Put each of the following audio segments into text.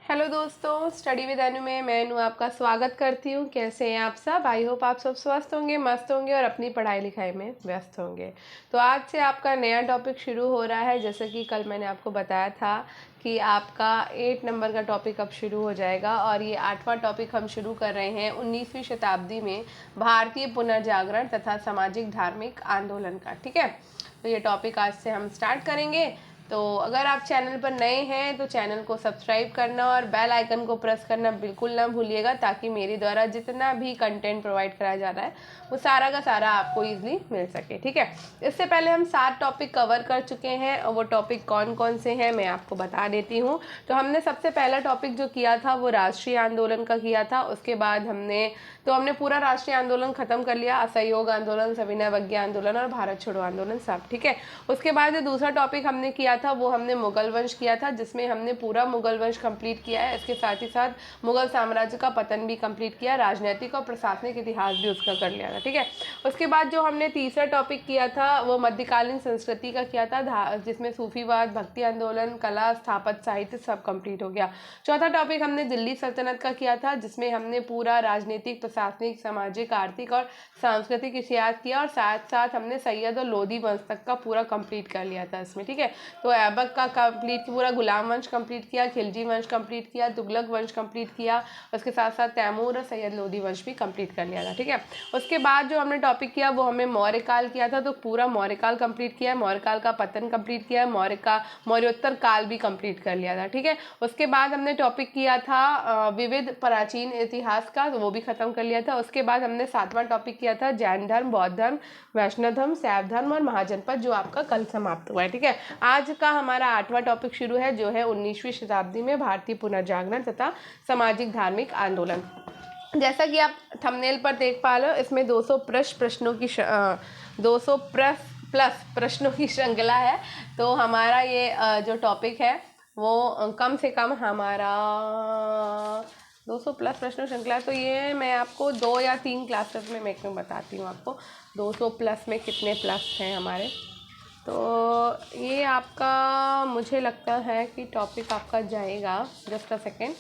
Hello दोस्तों, study with अनु में मैं अनु आपका स्वागत करती हूँ। कैसे हैं आप सब? आई होप आप सब स्वस्थ होंगे, मस्त होंगे और अपनी पढ़ाई लिखाई में व्यस्त होंगे। तो आज से आपका नया टॉपिक शुरू हो रहा है। जैसे कि कल मैंने आपको बताया था कि आपका 8 नंबर का टॉपिक अब शुरू हो जाएगा और ये 8वां टॉपिक हम शुरू कर रहे हैं 19वीं शताब्दी में भारतीय पुनर्जागरण तथा सामाजिक धार्मिक आंदोलन का। ठीक है, तो ये टॉपिक आज से हम स्टार्ट करेंगे। तो अगर आप चैनल पर नए हैं तो चैनल को सब्सक्राइब करना और बेल आइकन को प्रेस करना बिल्कुल ना भूलिएगा, ताकि मेरे द्वारा जितना भी कंटेंट प्रोवाइड कराया जा रहा है वो सारा का सारा आपको इजीली मिल सके। ठीक है, इससे पहले हम 7 टॉपिक कवर कर चुके हैं और वो टॉपिक कौन कौन से हैं मैं आपको बता देती हूँ। तो हमने सबसे पहला टॉपिक जो किया था वो राष्ट्रीय आंदोलन का किया था। उसके बाद हमने पूरा राष्ट्रीय आंदोलन खत्म कर लिया, असहयोग आंदोलन, सविनय अवज्ञा आंदोलन और भारत छोड़ो आंदोलन सब। ठीक है, उसके बाद जो दूसरा टॉपिक हमने किया था वो हमने मुगल वंश किया था, जिसमें हमने पूरा मुगल वंश कंप्लीट किया है। इसके साथ ही साथ मुगल साम्राज्य का पतन भी कंप्लीट किया, राजनीतिक और प्रशासनिक इतिहास भी उसका कर लिया था। ठीक है, उसके बाद जो हमने तीसरा टॉपिक किया था वो मध्यकालीन संस्कृति का किया था, जिसमें सूफीवाद, भक्ति आंदोलन, कला, स्थापत्य, साहित्य सब कंप्लीट हो गया। चौथा टॉपिक हमने दिल्ली सल्तनत का किया था, जिसमें हमने पूरा राजनीतिक, प्रशासनिक, सामाजिक, आर्थिक और सांस्कृतिक इतिहास किया और साथ साथ हमने सैयद और लोधी वंश तक का पूरा कंप्लीट कर लिया था इसमें। ठीक है, तो ऐबक का कंप्लीट, पूरा गुलाम वंश कंप्लीट किया, खिलजी वंश कंप्लीट किया, तुगलक वंश कंप्लीट किया, उसके साथ साथ तैमूर और सैयद लोधी वंश भी कंप्लीट कर लिया था। ठीक है, उसके बाद जो हमने टॉपिक किया वो हमें मौर्य काल किया था, तो पूरा मौर्य काल कंप्लीट किया, मौर्य काल का पतन कंप्लीट किया, मौर्योत्तर काल भी कंप्लीट कर लिया था। ठीक है, उसके बाद हमने टॉपिक किया था विविध प्राचीन इतिहास का, तो वो भी खत्म कर लिया था। उसके बाद हमने 7वां टॉपिक किया था जैन धर्म, बौद्ध धर्म, वैष्णव धर्म, शैव धर्म और महाजनपद, जो आपका कल समाप्त हुआ है। ठीक है, आज का हमारा 8वां टॉपिक शुरू है, जो है 19वीं शताब्दी में भारतीय पुनर्जागरण तथा सामाजिक धार्मिक आंदोलन। जैसा कि आप थंबनेल पर देख पा रहे हो, इसमें 200 प्लस प्रश्नों की श्रृंखला है। तो हमारा ये जो टॉपिक है वो कम से कम हमारा 200 प्लस प्रश्न श्रृंखला। तो ये मैं आपको 2 या 3 क्लासेस में मैं बताती हूँ आपको 200 प्लस में कितने प्लस हैं हमारे। तो ये आपका, मुझे लगता है कि टॉपिक आपका जाएगा, जस्ट अ सेकेंड,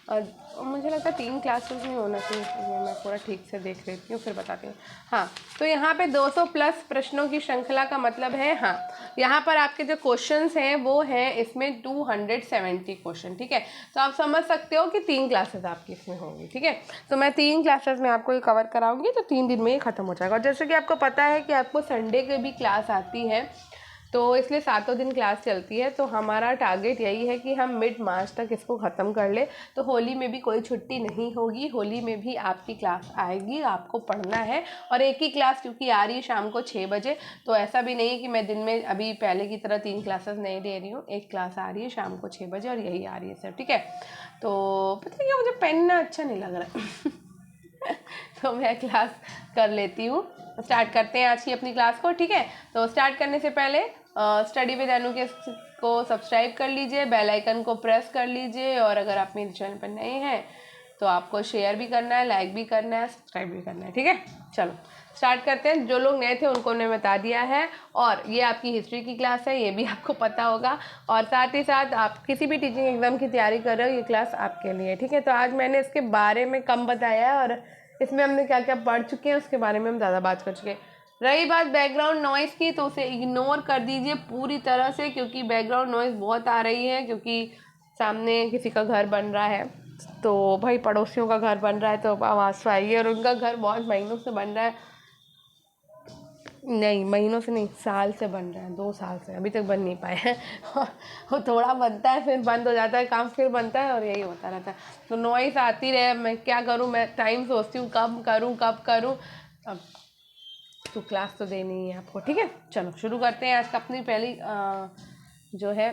और मुझे लगता है 3 क्लासेस में होना चाहिए। मैं पूरा ठीक से देख लेती हूँ फिर बताती हूँ। हाँ, तो यहाँ पे 200 प्लस प्रश्नों की श्रृंखला का मतलब है, हाँ, यहाँ पर आपके जो क्वेश्चंस हैं वो हैं इसमें 270 क्वेश्चन। ठीक है, तो आप समझ सकते हो कि 3 क्लासेस आपकी इसमें होंगी। ठीक है, तो मैं 3 क्लासेस में आपको ये कवर कराऊंगी, तो 3 दिन में ये खत्म हो जाएगा। और जैसे कि आपको पता है कि आपको संडे के भी क्लास आती है, तो इसलिए 7 दिन क्लास चलती है। तो हमारा टारगेट यही है कि हम मिड मार्च तक इसको ख़त्म कर ले। तो होली में भी कोई छुट्टी नहीं होगी, होली में भी आपकी क्लास आएगी, आपको पढ़ना है। और एक ही क्लास क्योंकि आ रही है शाम को 6 बजे, तो ऐसा भी नहीं है कि मैं दिन में अभी पहले की तरह 3 क्लासेस नहीं दे रही हूँ। एक क्लास आ रही है शाम को 6 बजे और यही आ रही है सर। ठीक है, तो पता नहीं मुझे पेन ना अच्छा नहीं लग रहा है तो मैं क्लास कर लेती हूँ। स्टार्ट करते हैं आज की अपनी क्लास को। ठीक है, तो स्टार्ट करने से पहले स्टडी विद अनु के को सब्सक्राइब कर लीजिए, बेल आइकन को प्रेस कर लीजिए, और अगर आप मेरे चैनल पर नए हैं तो आपको शेयर भी करना है, लाइक भी करना है, सब्सक्राइब भी करना है। ठीक है, चलो स्टार्ट करते हैं। जो लोग नए थे उनको मैंने बता दिया है, और ये आपकी हिस्ट्री की क्लास है, ये भी आपको पता होगा। और साथ ही साथ आप किसी भी टीचिंग एग्जाम की तैयारी कर रहे हो, ये क्लास आपके लिए। ठीक है, तो आज मैंने इसके बारे में कम बताया है और इसमें हमने क्या क्या पढ़ चुके हैं उसके बारे में हम ज़्यादा बात कर चुके हैं। रही बात बैकग्राउंड नॉइज़ की, तो उसे इग्नोर कर दीजिए पूरी तरह से, क्योंकि बैकग्राउंड नॉइज़ बहुत आ रही है, क्योंकि सामने किसी का घर बन रहा है। तो भाई पड़ोसियों का घर बन रहा है तो आवाज़ तो आएगी, और उनका घर बहुत महीनों से बन रहा है, नहीं महीनों से नहीं, साल से बन रहा है, 2 साल से अभी तक बन नहीं पाए हैं वो थोड़ा बनता है फिर बंद हो जाता है काम, फिर बनता है और यही होता रहता है। तो नॉइज़ आती रहे, मैं क्या करूँ, मैं टाइम सोचती हूँ कब करूँ। अब तो क्लास तो देनी ही है आपको। ठीक है, चलो शुरू करते हैं आज का अपनी पहली जो है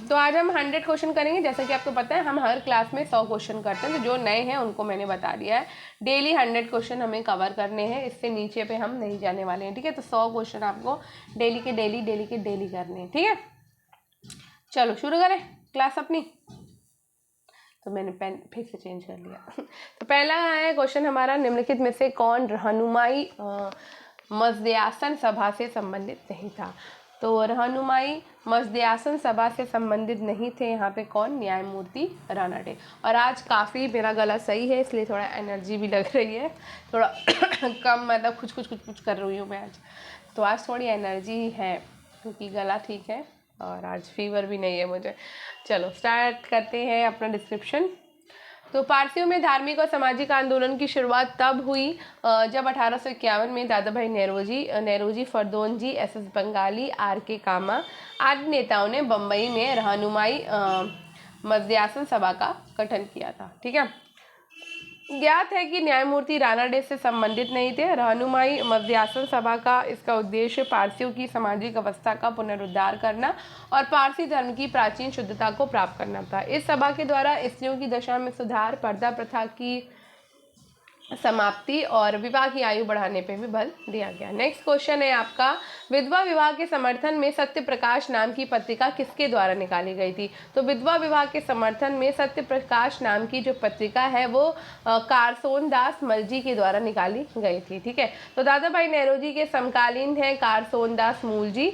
तो आज हम 100 क्वेश्चन करेंगे। जैसा कि आपको पता है हम हर क्लास में 100 क्वेश्चन करते हैं, तो जो नए हैं उनको मैंने बता दिया है, डेली 100 क्वेश्चन हमें कवर करने हैं, इससे नीचे पे हम नहीं जाने वाले हैं। ठीक है, तो 100 क्वेश्चन आपको डेली के डेली करने हैं। ठीक है, चलो शुरू करें क्लास अपनी। तो मैंने पेन फिर से चेंज कर लिया तो पहला है क्वेश्चन हमारा, निम्नलिखित में से कौन रहनुमाई मजदयासन सभा से संबंधित नहीं था। तो रहनुमाई मजदयासन सभा से संबंधित नहीं थे यहाँ पे कौन, न्यायमूर्ति रानडे। और आज काफ़ी मेरा गला सही है इसलिए थोड़ा एनर्जी भी लग रही है, थोड़ा कम मतलब कुछ कर रही हूँ मैं आज, तो आज थोड़ी एनर्जी है क्योंकि गला ठीक है और आज फीवर भी नहीं है मुझे। चलो स्टार्ट करते हैं अपना डिस्क्रिप्शन। तो पारसियों में धार्मिक और सामाजिक आंदोलन की शुरुआत तब हुई जब 1851 में दादा भाई नेरोजी फरदौनजी, एस.एस. बंगाली, आर.के. कामा आदि नेताओं ने बम्बई में रहनुमाई मजदयासन सभा का गठन किया था। ठीक है, ज्ञात है कि न्यायमूर्ति रानाडे से संबंधित नहीं थे। रहनुमाई मजदयासन सभा का इसका उद्देश्य पारसियों की सामाजिक अवस्था का पुनरुद्धार करना और पारसी धर्म की प्राचीन शुद्धता को प्राप्त करना था। इस सभा के द्वारा स्त्रियों की दशा में सुधार, पर्दा प्रथा की समाप्ति और विवाह की आयु बढ़ाने पे भी बल दिया गया। नेक्स्ट क्वेश्चन है आपका, विधवा विवाह के समर्थन में सत्य प्रकाश नाम की पत्रिका किसके द्वारा निकाली गई थी? तो विधवा विवाह के समर्थन में सत्य प्रकाश नाम की जो पत्रिका है वो कारसोन दास मलजी के द्वारा निकाली गई थी। ठीक है, तो दादा भाई नेरोजी के समकालीन है कारसोन दास मूलजी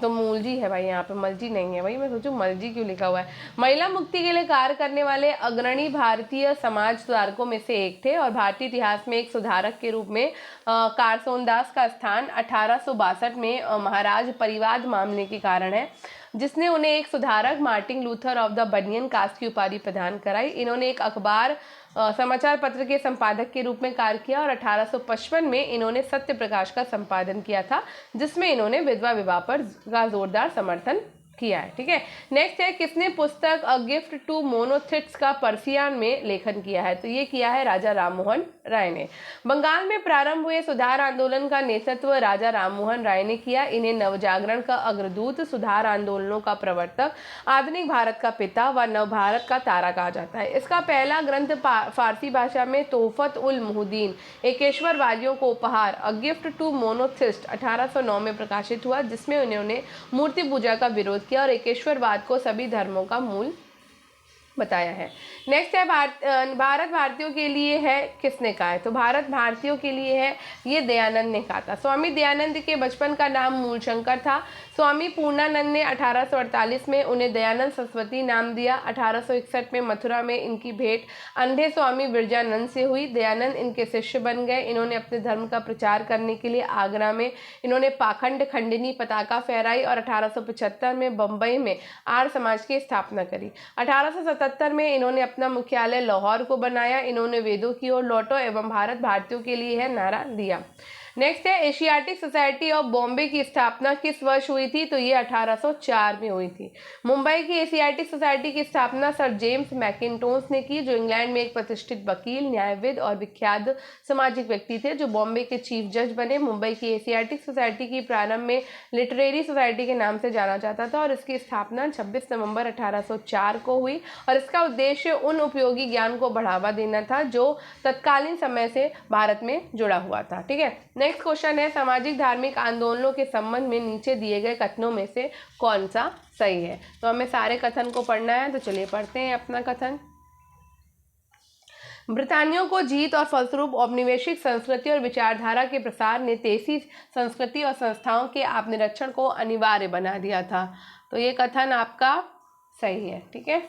तो मूलजी है भाई, यहाँ पे मलजी नहीं है भाई, मैं सोचूं मलजी क्यों लिखा हुआ है। महिला मुक्ति के लिए कार्य करने वाले अग्रणी भारतीय समाज सुधारकों में से एक थे और भारतीय इतिहास में एक सुधारक के रूप में कारसोनदास का स्थान 1862 में महाराज परिवाद मामले के कारण है, जिसने उन्हें एक सुधारक Martin Luther of the Banian caste की उपाधि प्रदान कराई। इन्होंने एक अखबार समाचार पत्र के संपादक के रूप में कार्य किया और 1855 में इन्होंने सत्य प्रकाश का संपादन किया था, जिसमें इन्होंने विधवा विवाह पर जोरदार समर्थन किया है। ठीक है, नेक्स्ट है, किसने पुस्तक अ गिफ्ट टू मोनोथिट्स का पर्सियन में लेखन किया है? तो ये किया है राजा राममोहन राय ने। बंगाल में प्रारंभ हुए सुधार आंदोलन का नेतृत्व राजा राममोहन राय ने किया। इन्हें नवजागरण का अग्रदूत, सुधार आंदोलनों का प्रवर्तक, आधुनिक भारत का पिता व नवभारत का तारा कहा जाता है। इसका पहला ग्रंथ फारसी भाषा में तोहफत उल मुहद्दीन एकेश्वरवादियों को उपहार अ गिफ्ट टू मोनोथिस्ट 1809 में प्रकाशित हुआ, जिसमें उन्होंने मूर्ति पूजा का विरोध किया और एकेश्वरवाद को सभी धर्मों का मूल बताया है। नेक्स्ट है भारत भारतीयों के लिए है, किसने कहा है? तो भारत भारतीयों के लिए है, ये दयानंद ने कहा था। स्वामी दयानंद के बचपन का नाम मूलशंकर था। स्वामी पूर्णानंद ने 1848 में उन्हें दयानंद सरस्वती नाम दिया। 1861 में मथुरा में इनकी भेंट अंधे स्वामी विरजानंद से हुई। दयानंद इनके शिष्य बन गए। इन्होंने अपने धर्म का प्रचार करने के लिए आगरा में इन्होंने पाखंड खंडिनी पताका फहराई और 1875 में बम्बई में आर्य समाज की स्थापना करी। 1877 में इन्होंने अपना मुख्यालय लाहौर को बनाया। इन्होंने वेदों की ओर लौटो एवं भारत भारतीयों के लिए है नारा दिया। नेक्स्ट है, एशियाटिक सोसाइटी ऑफ बॉम्बे की स्थापना किस वर्ष हुई थी? तो ये 1804 में हुई थी। मुंबई की एशियाटिक सोसाइटी की स्थापना सर जेम्स मैकिन्टोश ने की, जो इंग्लैंड में एक प्रतिष्ठित वकील, न्यायविद और विख्यात सामाजिक व्यक्ति थे, जो बॉम्बे के चीफ जज बने। मुंबई की एशियाटिक सोसाइटी की प्रारंभ में लिटरेरी सोसाइटी के नाम से जाना जाता था और इसकी स्थापना 26 नवंबर 1804 को हुई और इसका उद्देश्य उन उपयोगी ज्ञान को बढ़ावा देना था जो तत्कालीन समय से भारत में जुड़ा हुआ था। ठीक है, नेक्स्ट क्वेश्चन है, सामाजिक धार्मिक आंदोलनों के संबंध में नीचे दिए गए कथनों में से कौन सा सही है? तो हमें सारे कथन को पढ़ना है, तो चलिए पढ़ते हैं अपना कथन। ब्रितानियों को जीत और फलस्वरूप औपनिवेशिक संस्कृति और विचारधारा के प्रसार ने देसी संस्कृति और संस्थाओं के आत्मनिरीक्षण को अनिवार्य बना दिया था। तो ये कथन आपका सही है। ठीक है,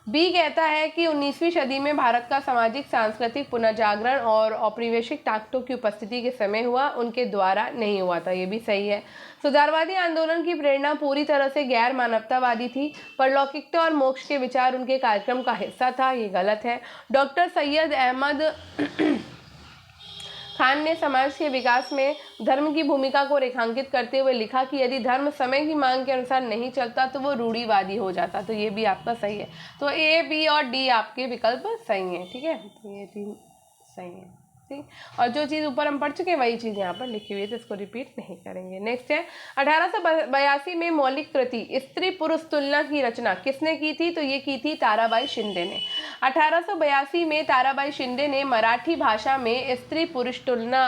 बी कहता है कि 19वीं सदी में भारत का सामाजिक सांस्कृतिक पुनर्जागरण और औपनिवेशिक ताकतों की उपस्थिति के समय हुआ, उनके द्वारा नहीं हुआ था। ये भी सही है। सुधारवादी आंदोलन की प्रेरणा पूरी तरह से गैर मानवतावादी थी। परलौकिकता और मोक्ष के विचार उनके कार्यक्रम का हिस्सा था। ये गलत है। डॉक्टर सैयद अहमद खान ने समाज के विकास में धर्म की भूमिका को रेखांकित करते हुए लिखा कि यदि धर्म समय की मांग के अनुसार नहीं चलता तो वो रूढ़िवादी हो जाता। तो ये भी आपका सही है। तो ए, बी और डी आपके विकल्प सही हैं। ठीक है, तो ये तीन सही है। ठीक, और जो चीज़ ऊपर हम पढ़ चुके हैं वही चीज़ यहाँ पर लिखी हुई है, तो इसको रिपीट नहीं करेंगे। नेक्स्ट है, 1882 में मौलिक कृति स्त्री पुरुष तुलना की रचना किसने की थी? तो ये की थी ताराबाई शिंदे ने। 1882 में ताराबाई शिंदे ने मराठी भाषा में स्त्री पुरुष तुलना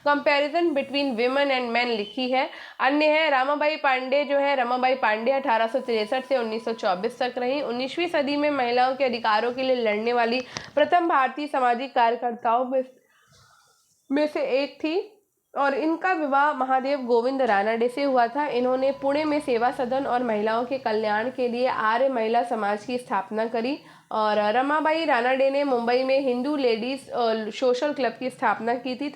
comparison between women and man लिखी है। अन्य है रमाबाई पांडे, जो है रमाबाई पांडे 1863 से 1924 तक रही। 19वीं सदी में महिलाओं के अधिकारों के लिए लड़ने वाली प्रथम भारतीय सामाजिक कार्यकर्ताओं में से एक थी। और इनका विवाह महादेव गोविंद रानडे से हुआ था। इन्होंने पुणे में सेवा सदन और महिलाओं के कल्याण के लिए आर्य महिला समाज की स्थापना करी। और रमाबाई रानडे ने मुंबई में हिंदू लेडीज सोशल क्लब की स्थापना की थी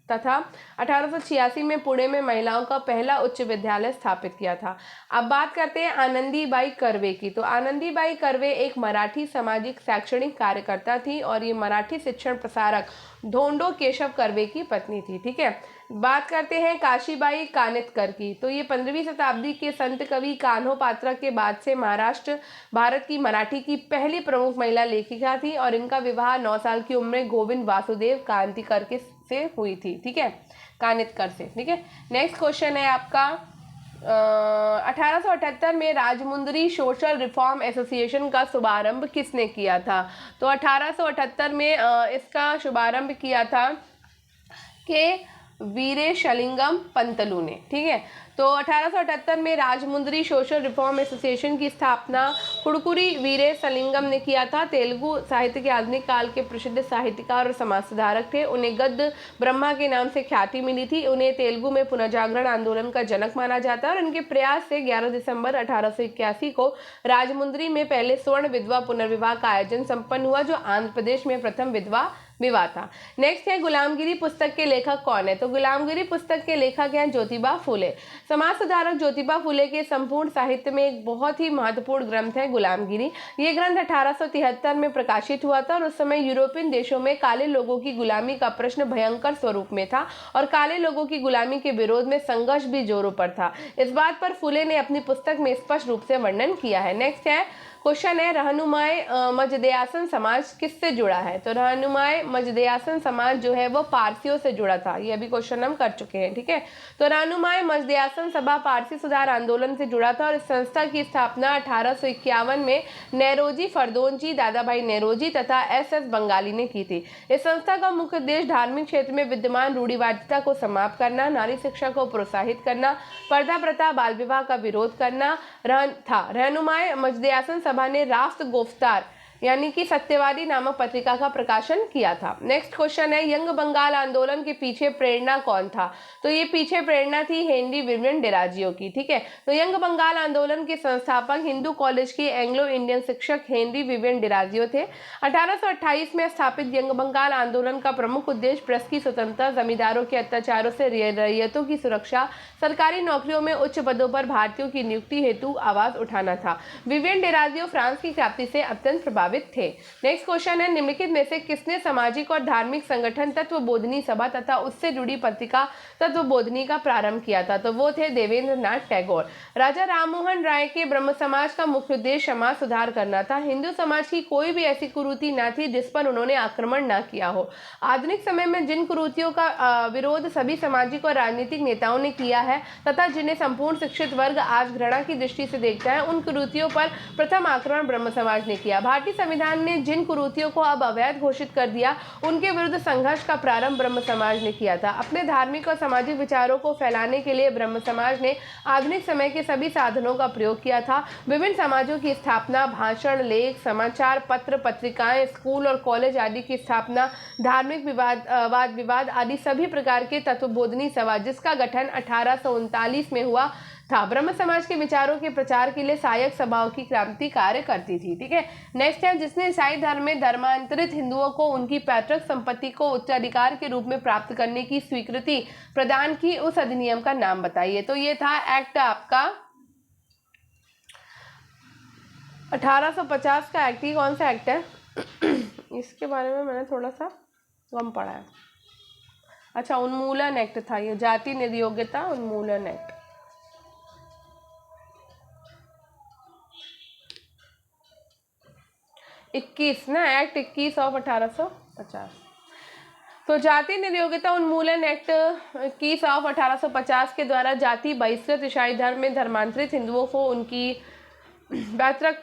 तथा 1886 में पुणे में महिलाओं का पहला उच्च विद्यालय स्थापित किया था। अब बात करते हैं आनंदीबाई कर्वे की। तो आनंदीबाई कर्वे एक मराठी सामाजिक शैक्षणिक कार्यकर्ता थी और ये मराठी शिक्षण प्रसारक धोंडो केशव कर्वे की पत्नी थी। ठीक है, बात करते हैं काशीबाई कानितकर की। तो ये 15वीं शताब्दी के संत कवि कान्होपात्रा के बाद से महाराष्ट्र भारत की मराठी की पहली प्रमुख महिला लेखिका थी और इनका विवाह 9 साल की उम्र में गोविंद वासुदेव कांतिकर के से हुई थी। ठीक है, कानितकर से। ठीक है, नेक्स्ट क्वेश्चन है आपका 1878 में राजमुंदरी सोशल रिफॉर्म एसोसिएशन का शुभारंभ किसने किया था? तो 1878 में इसका शुभारंभ किया था के वीरेशलिंगम पंतलू ने। ठीक है, तो 1878 में राजमुंदरी सोशल रिफॉर्म एसोसिएशन की स्थापना कुड़कुरी वीरेशलिंगम ने किया था। तेलुगु साहित्य के आधुनिक काल के प्रसिद्ध साहित्यकार और समाज सुधारक थे। उन्हें गद्य ब्रह्मा के नाम से ख्याति मिली थी। उन्हें तेलुगु में पुनर्जागरण आंदोलन का जनक माना जाता है और इनके प्रयास से 11 दिसंबर 1881 को राजमुंदरी में पहले स्वर्ण विधवा पुनर्विवाह का आयोजन संपन्न हुआ, जो आंध्र प्रदेश में प्रथम विधवा विवाह था। नेक्स्ट है गुलामगिरी पुस्तक के लेखक कौन है? तो गुलामगिरी पुस्तक के लेखक हैं ज्योतिबा फुले। समाज सुधारक ज्योतिबा फुले के संपूर्ण साहित्य में एक बहुत ही महत्वपूर्ण ग्रंथ है गुलामगिरी। ये ग्रंथ 1873 में प्रकाशित हुआ था और उस समय यूरोपियन देशों में काले लोगों की गुलामी का प्रश्न भयंकर स्वरूप में था और काले लोगों की गुलामी के विरोध में संघर्ष भी जोरों पर था। इस बात पर फुले ने अपनी पुस्तक में स्पष्ट रूप से वर्णन किया है। नेक्स्ट है क्वेश्चन है रहनुमाए मजदयासन समाज किससे जुड़ा है? तो रहनुमाए मजदयासन समाज जो है वो पारसियों से जुड़ा था। ये अभी क्वेश्चन हम कर चुके हैं। ठीक है, तो रहनुमाए मजदयासन सभा पारसी सुधार आंदोलन से जुड़ा था और इस संस्था की स्थापना 1851 में नेरोजी फरदोनजी, दादा भाई नेरोजी तथा एस बंगाली ने की थी। इस संस्था का मुख्य उद्देश्य धार्मिक क्षेत्र में विद्यमान रूढ़िवादिता को समाप्त करना, नारी शिक्षा को प्रोत्साहित करना, पर्दा प्रथा, बाल विवाह का विरोध करना था। रहनुमाए मजदयासन सभा ने राष्ट्र गोफ्तार यानी कि सत्यवादी नामक पत्रिका का प्रकाशन किया था। नेक्स्ट क्वेश्चन है यंग बंगाल आंदोलन के पीछे प्रेरणा कौन था? तो ये पीछे प्रेरणा थी हेनरी विवियन डिराजियो की। ठीक है, तो यंग बंगाल आंदोलन के संस्थापक हिंदू कॉलेज के एंग्लो इंडियन शिक्षक हेनरी विवियन डिराजियो थे। 1828 में स्थापित यंग बंगाल आंदोलन का प्रमुख उद्देश्य प्रेस की स्वतंत्रता, जमींदारों के अत्याचारों से रैयतों की सुरक्षा, सरकारी नौकरियों में उच्च पदों पर भारतीयों की नियुक्ति हेतु आवाज उठाना था। विवियन डिराजियो फ्रांस की क्रांति से अत्यंत प्रभावित थे। नेक्स्ट क्वेश्चन है निम्नलिखित में से किसने सामाजिक और धार्मिक संगठन तत्वबोधिनी सभा तथा उससे जुड़ी पत्रिका तत्वबोधिनी का प्रारंभ किया था? तो वो थे देवेंद्र नाथ टैगोर। राजा राममोहन राय के ब्रह्म समाज का मुख्य उद्देश्य समाज सुधार करना था। हिंदू समाज की कोई भी ऐसी कुरीति न थी जिस पर उन्होंने आक्रमण न किया हो। आधुनिक समय में जिन कुरीतियों का विरोध सभी सामाजिक और राजनीतिक नेताओं ने किया है तथा जिन्हें संपूर्ण शिक्षित वर्ग आज घृणा की दृष्टि से देखता है, उन कुरीतियों पर प्रथम आक्रमण ब्रह्म समाज ने किया। भारतीय संविधान ने जिन कुरीतियों को अब अवैध घोषित कर दिया, उनके विरुद्ध संघर्ष का प्रारंभ ब्रह्म समाज ने किया था। अपने धार्मिक और सामाजिक विचारों को फैलाने के लिए ब्रह्म समाज ने आधुनिक समय के सभी साधनों का प्रयोग किया था। विभिन्न समाजों की स्थापना, भाषण, लेख, समाचार पत्र, पत्रिकाएं, स्कूल और कॉलेज आदि की स्थापना, धार्मिक वाद विवाद आदि सभी प्रकार के तत्वबोधिनी सभा जिसका गठन 1839 में हुआ था, ब्रह्म समाज के विचारों के प्रचार के लिए सहायक सभाओं की क्रांति कार्य करती थी। ठीक है, नेक्स्ट है जिसने ईसाई धर्म में धर्मांतरित हिंदुओं को उनकी पैतृक संपत्ति को उत्तराधिकार के रूप में प्राप्त करने की स्वीकृति प्रदान की, उस अधिनियम का नाम बताइए। तो ये था एक्ट आपका 1850 का एक्ट। ये कौन सा एक्ट है? इसके बारे में मैंने थोड़ा सा कम पढ़ा है। अच्छा, उन्मूलन एक्ट था ये, जाति निर्योग्यता उन्मूलन एक्ट। Act 21 of 1850। तो जाति निर्योग्यता उन्मूलन एक्ट 21 ऑफ 1850 के द्वारा जाति बहिष्कृत ईसाई धर्म में धर्मांतरित हिंदुओं को उनकी पैतृक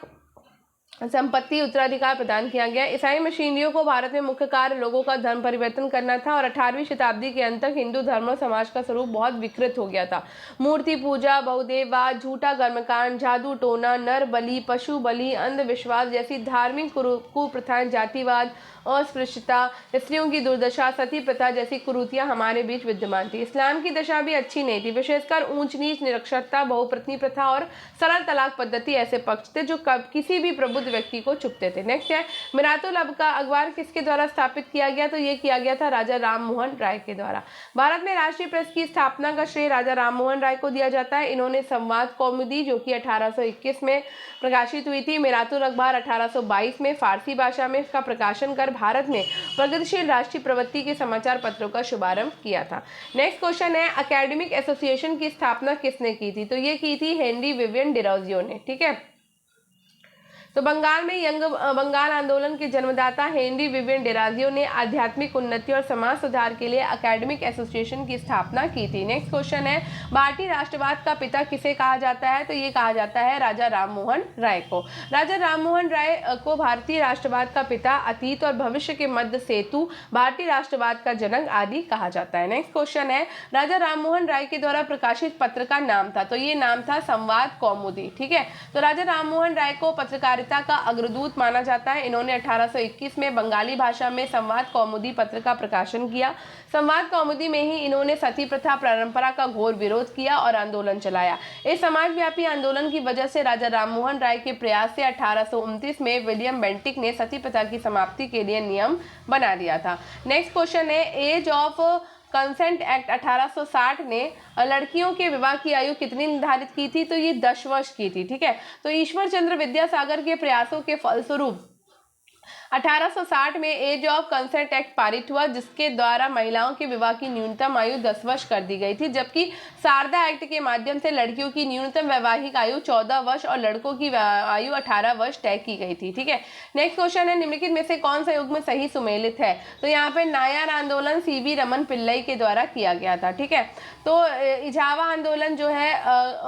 संपत्ति उत्तराधिकार प्रदान किया गया। ईसाई मिशनरियों को भारत में मुख्य कार्य लोगों का धर्म परिवर्तन करना था और 18वीं शताब्दी के अंत तक हिंदू धर्म और समाज का स्वरूप बहुत विकृत हो गया था। मूर्ति पूजा, बहुदेववाद, झूठा कर्मकांड, जादू टोना, नर बलि, पशु बलि, अंधविश्वास जैसी धार्मिक कुप्रथाएं, जातिवाद, अस्पृश्यता, स्त्रियों की दुर्दशा, सती प्रथा जैसी कुरीतियां हमारे बीच विद्यमान थी। इस्लाम की दशा भी अच्छी नहीं थी, विशेषकर ऊंच नीच, निरक्षरता, बहुपत्नी प्रथा और सरल तलाक पद्धति ऐसे पक्ष थे जो किसी भी प्रबुद्ध व्यक्ति को चुभते थे। नेक्स्ट है मिरातुल अब का अखबार किसके द्वारा स्थापित किया गया? तो ये किया गया था राजा राम मोहन राय के द्वारा। भारत में राष्ट्रीय प्रेस की स्थापना का श्रेय राजा राम मोहन राय को दिया जाता है। इन्होंने संवाद कौमुदी जो कि 1821 में प्रकाशित हुई थी, मिरातुल अखबार 1822 में फारसी भाषा में इसका प्रकाशन कर भारत में प्रगतिशील राष्ट्रीय प्रवृत्ति के समाचार पत्रों का शुभारंभ किया था। नेक्स्ट क्वेश्चन है एकेडमिक एसोसिएशन की स्थापना किसने की थी? तो ये की थी हेनरी विवियन डिरोजियो ने। ठीक है, तो बंगाल में यंग बंगाल आंदोलन के जन्मदाता हेनरी विवियन डिरोजियो ने आध्यात्मिक उन्नति और समाज सुधार के लिए एकेडमिक एसोसिएशन की स्थापना की थी। नेक्स्ट क्वेश्चन है भारतीय राष्ट्रवाद का पिता किसे कहा जाता है? तो ये कहा जाता है राजा राम मोहन राय को। राजा राम मोहन राय को भारतीय राष्ट्रवाद का पिता, अतीत और भविष्य के मध्य सेतु, भारतीय राष्ट्रवाद का जनक आदि कहा जाता है। नेक्स्ट क्वेश्चन है राजा राम मोहन राय के द्वारा प्रकाशित पत्र का नाम था? तो ये नाम था संवाद कौमुदी। ठीक है, तो राजा राम मोहन राय को पत्रकारिता का अग्रदूत माना जाता है। इन्होंने 1821 में बंगाली भाषा में संवाद कौमुदी पत्र का प्रकाशन किया। संवाद कौमुदी में ही इन्होंने सती प्रथा परंपरा का घोर विरोध किया और आंदोलन चलाया। इस समाजव्यापी आंदोलन की वजह से राजा राम मोहन राय के प्रयास से 1829 में विलियम बेंटिक ने सती प्रथा की समाप्ति के लिए नियम बना दिया था। नेक्स्ट क्वेश्चन है एज ऑफ कंसेंट एक्ट 1860 ने लड़कियों के विवाह की आयु कितनी निर्धारित की थी? तो ये 10 वर्ष की थी। ठीक है, तो ईश्वर चंद्र विद्यासागर के प्रयासों के फलस्वरूप 1860 में एज ऑफ कंसेंट एक्ट पारित हुआ, जिसके द्वारा महिलाओं के विवाह की न्यूनतम आयु 10 वर्ष कर दी गई थी, जबकि शारदा एक्ट के माध्यम से लड़कियों की न्यूनतम वैवाहिक आयु 14 वर्ष और लड़कों की आयु 18 वर्ष तय की गई थी। ठीक है, नेक्स्ट क्वेश्चन है निम्नलिखित में से कौन सा युग्म सही सुमेलित है? तो यहाँ पे नायर आंदोलन सीवी रमन पिल्लई के द्वारा किया गया था। ठीक है, तो इजावा आंदोलन जो है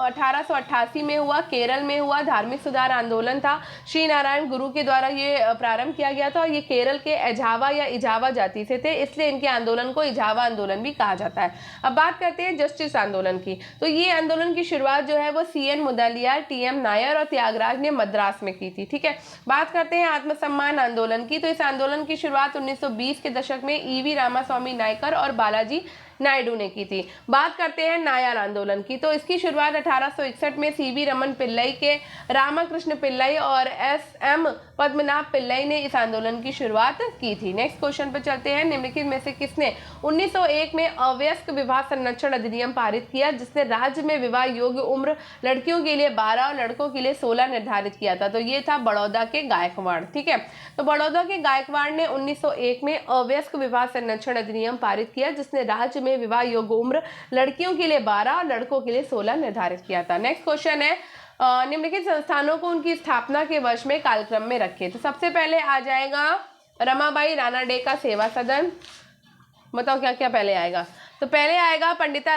1888 में हुआ, केरल में हुआ, धार्मिक सुधार आंदोलन था, श्री नारायण गुरु के द्वारा ये प्रारंभ किया गया था और ये केरल के एजावा या इजावा जाति से थे, इसलिए इनके आंदोलन को इजावा आंदोलन भी कहा जाता है। अब बात करते हैं जस्टिस आंदोलन की। तो ये आंदोलन की शुरुआत जो है वो CN मुदलियार, TM नायर और त्यागराज ने मद्रास में की थी। ठीक है, बात करते हैं आत्मसम्मान आंदोलन की। तो इस आंदोलन की शुरुआत 1920 के दशक में EV रामास्वामी नायकर और बालाजी नायडू ने की थी। बात करते हैं नायर आंदोलन की। तो इसकी शुरुआत 1861 में CV रमन पिल्लई के रामाकृष्ण पिल्लई और SM पद्मनाभ पिल्लई ने इस आंदोलन की शुरुआत की थी। नेक्स्ट क्वेश्चन पर चलते हैं निम्नलिखित में से किसने 1901 में अवयस्क विवाह संरक्षण अधिनियम पारित किया, जिसने राज्य में विवाह योग्य उम्र लड़कियों के लिए 12 और लड़कों के लिए 16 निर्धारित किया था? तो ये था बड़ौदा के गायकवाड़। ठीक है, तो बड़ौदा के गायकवाड़ ने 1901 में अवयस्क विवाह संरक्षण अधिनियम पारित किया, जिसने राज्य में विवाह योग्य उम्र लड़कियों के लिए 12 और लड़कों के लिए 16 निर्धारित किया था। नेक्स्ट क्वेश्चन है निम्नलिखित संस्थानों को उनकी स्थापना के वर्ष में कालक्रम में रखे। तो सबसे पहले आ जाएगा रमाबाई रानाडे का सेवा सदन। बताओ क्या क्या पहले आएगा? तो पहले आएगा पंडित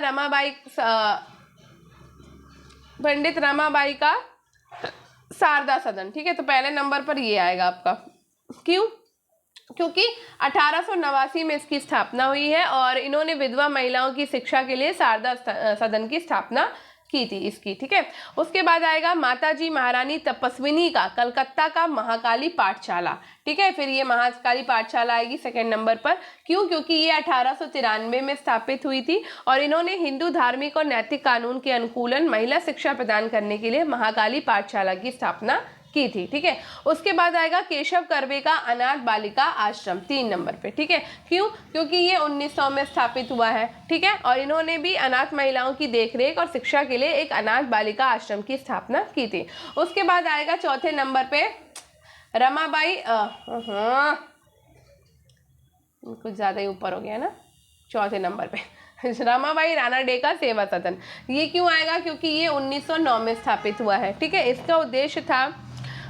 रमाबाई का शारदा सदन। ठीक है, तो पहले नंबर पर ये आएगा आपका। क्यों? क्योंकि 1889 में इसकी स्थापना हुई है और इन्होंने विधवा महिलाओं की शिक्षा के लिए शारदा सदन की स्थापना की थी इसकी। ठीक है, उसके बाद आएगा माताजी महारानी तपस्विनी का कलकत्ता का महाकाली पाठशाला। ठीक है, फिर ये महाकाली पाठशाला आएगी सेकंड नंबर पर। क्यों? क्योंकि ये 1893 में स्थापित हुई थी और इन्होंने हिंदू धार्मिक और नैतिक कानून के अनुकूलन महिला शिक्षा प्रदान करने के लिए महाकाली पाठशाला की स्थापना की थी। ठीक है, उसके बाद आएगा केशव कर्वे का अनाथ बालिका आश्रम 3 नंबर पे। ठीक है, क्यों? क्योंकि ये 1900 में स्थापित हुआ है। ठीक है, और इन्होंने भी अनाथ महिलाओं की देखरेख और शिक्षा के लिए एक अनाथ बालिका आश्रम की स्थापना की थी। उसके बाद आएगा चौथे नंबर पे रमाबाई, कुछ ज्यादा ही ऊपर हो गया ना, चौथे नंबर पे रमाबाई रानाडे का सेवा सदन। ये क्यों आएगा? क्योंकि ये 1909 में स्थापित हुआ है। ठीक है, इसका उद्देश्य था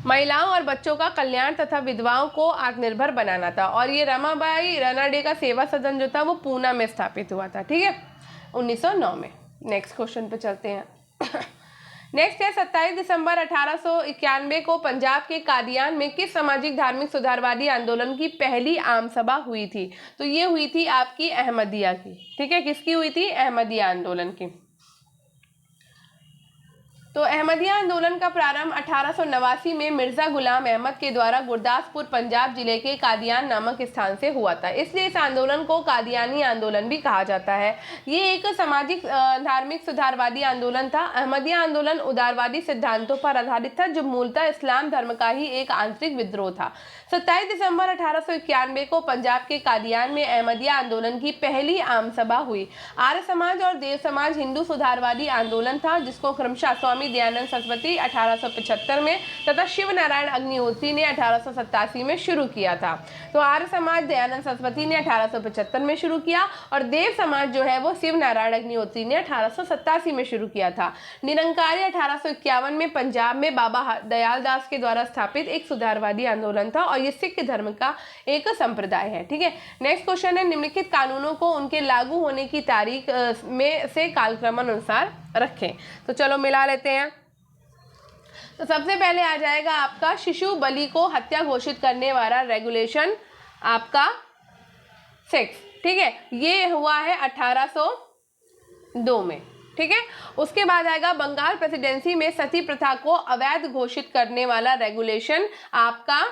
महिलाओं और बच्चों का कल्याण तथा विधवाओं को आत्मनिर्भर बनाना था और ये रमाबाई रानाडे का सेवा सदन जो था वो पूना में स्थापित हुआ था। ठीक है, 1909 में। नेक्स्ट क्वेश्चन पे चलते हैं नेक्स्ट है 27 दिसंबर 1891 को पंजाब के कादियान में किस सामाजिक धार्मिक सुधारवादी आंदोलन की पहली आम सभा हुई थी? तो ये हुई थी आपकी अहमदिया की। ठीक है, किसकी हुई थी? अहमदिया आंदोलन की। तो अहमदिया आंदोलन का प्रारंभ 1889 में मिर्जा गुलाम अहमद के द्वारा गुरदासपुर पंजाब जिले के कादियान नामक स्थान से हुआ था, इसलिए इस आंदोलन को कादियानी आंदोलन भी कहा जाता है। ये एक सामाजिक धार्मिक सुधारवादी आंदोलन था। अहमदिया आंदोलन उदारवादी सिद्धांतों पर आधारित था, जो मूलतः इस्लाम धर्म का ही एक आंतरिक विद्रोह था। 27 दिसंबर 1891 को पंजाब के कादियान में अहमदिया आंदोलन की पहली आम सभा हुई। आर्य समाज और देव समाज हिंदू सुधारवादी आंदोलन था, जिसको क्रमशः स्वामी दयानंद सरस्वती 1875 में तथा शिव नारायण अग्निहोत्री ने 1887 में शुरू किया था। तो आर्य समाज दयानंद सरस्वती ने 1875 में शुरू किया और देव समाज जो है वो शिव नारायण अग्निहोत्री ने 1887 में शुरू किया था। निरंकारी 1851 में पंजाब में बाबा दयाल दास के द्वारा स्थापित एक सुधारवादी आंदोलन था और ये सिख धर्म का एक संप्रदाय है। ठीक है, नेक्स्ट क्वेश्चन है निम्नलिखित कानूनों को उनके लागू होने की तारीख में से कालक्रमानुसार रखें। तो चलो मिला लेते हैं। तो सबसे पहले आ जाएगा आपका शिशु बलि को हत्या घोषित करने वाला रेगुलेशन आपका 6। ठीक है, ये हुआ है 1802 में। ठीक है, उसके बाद आएगा बंगाल प्रेसिडेंसी में सती प्रथा को अवैध घोषित करने वाला रेगुलेशन आपका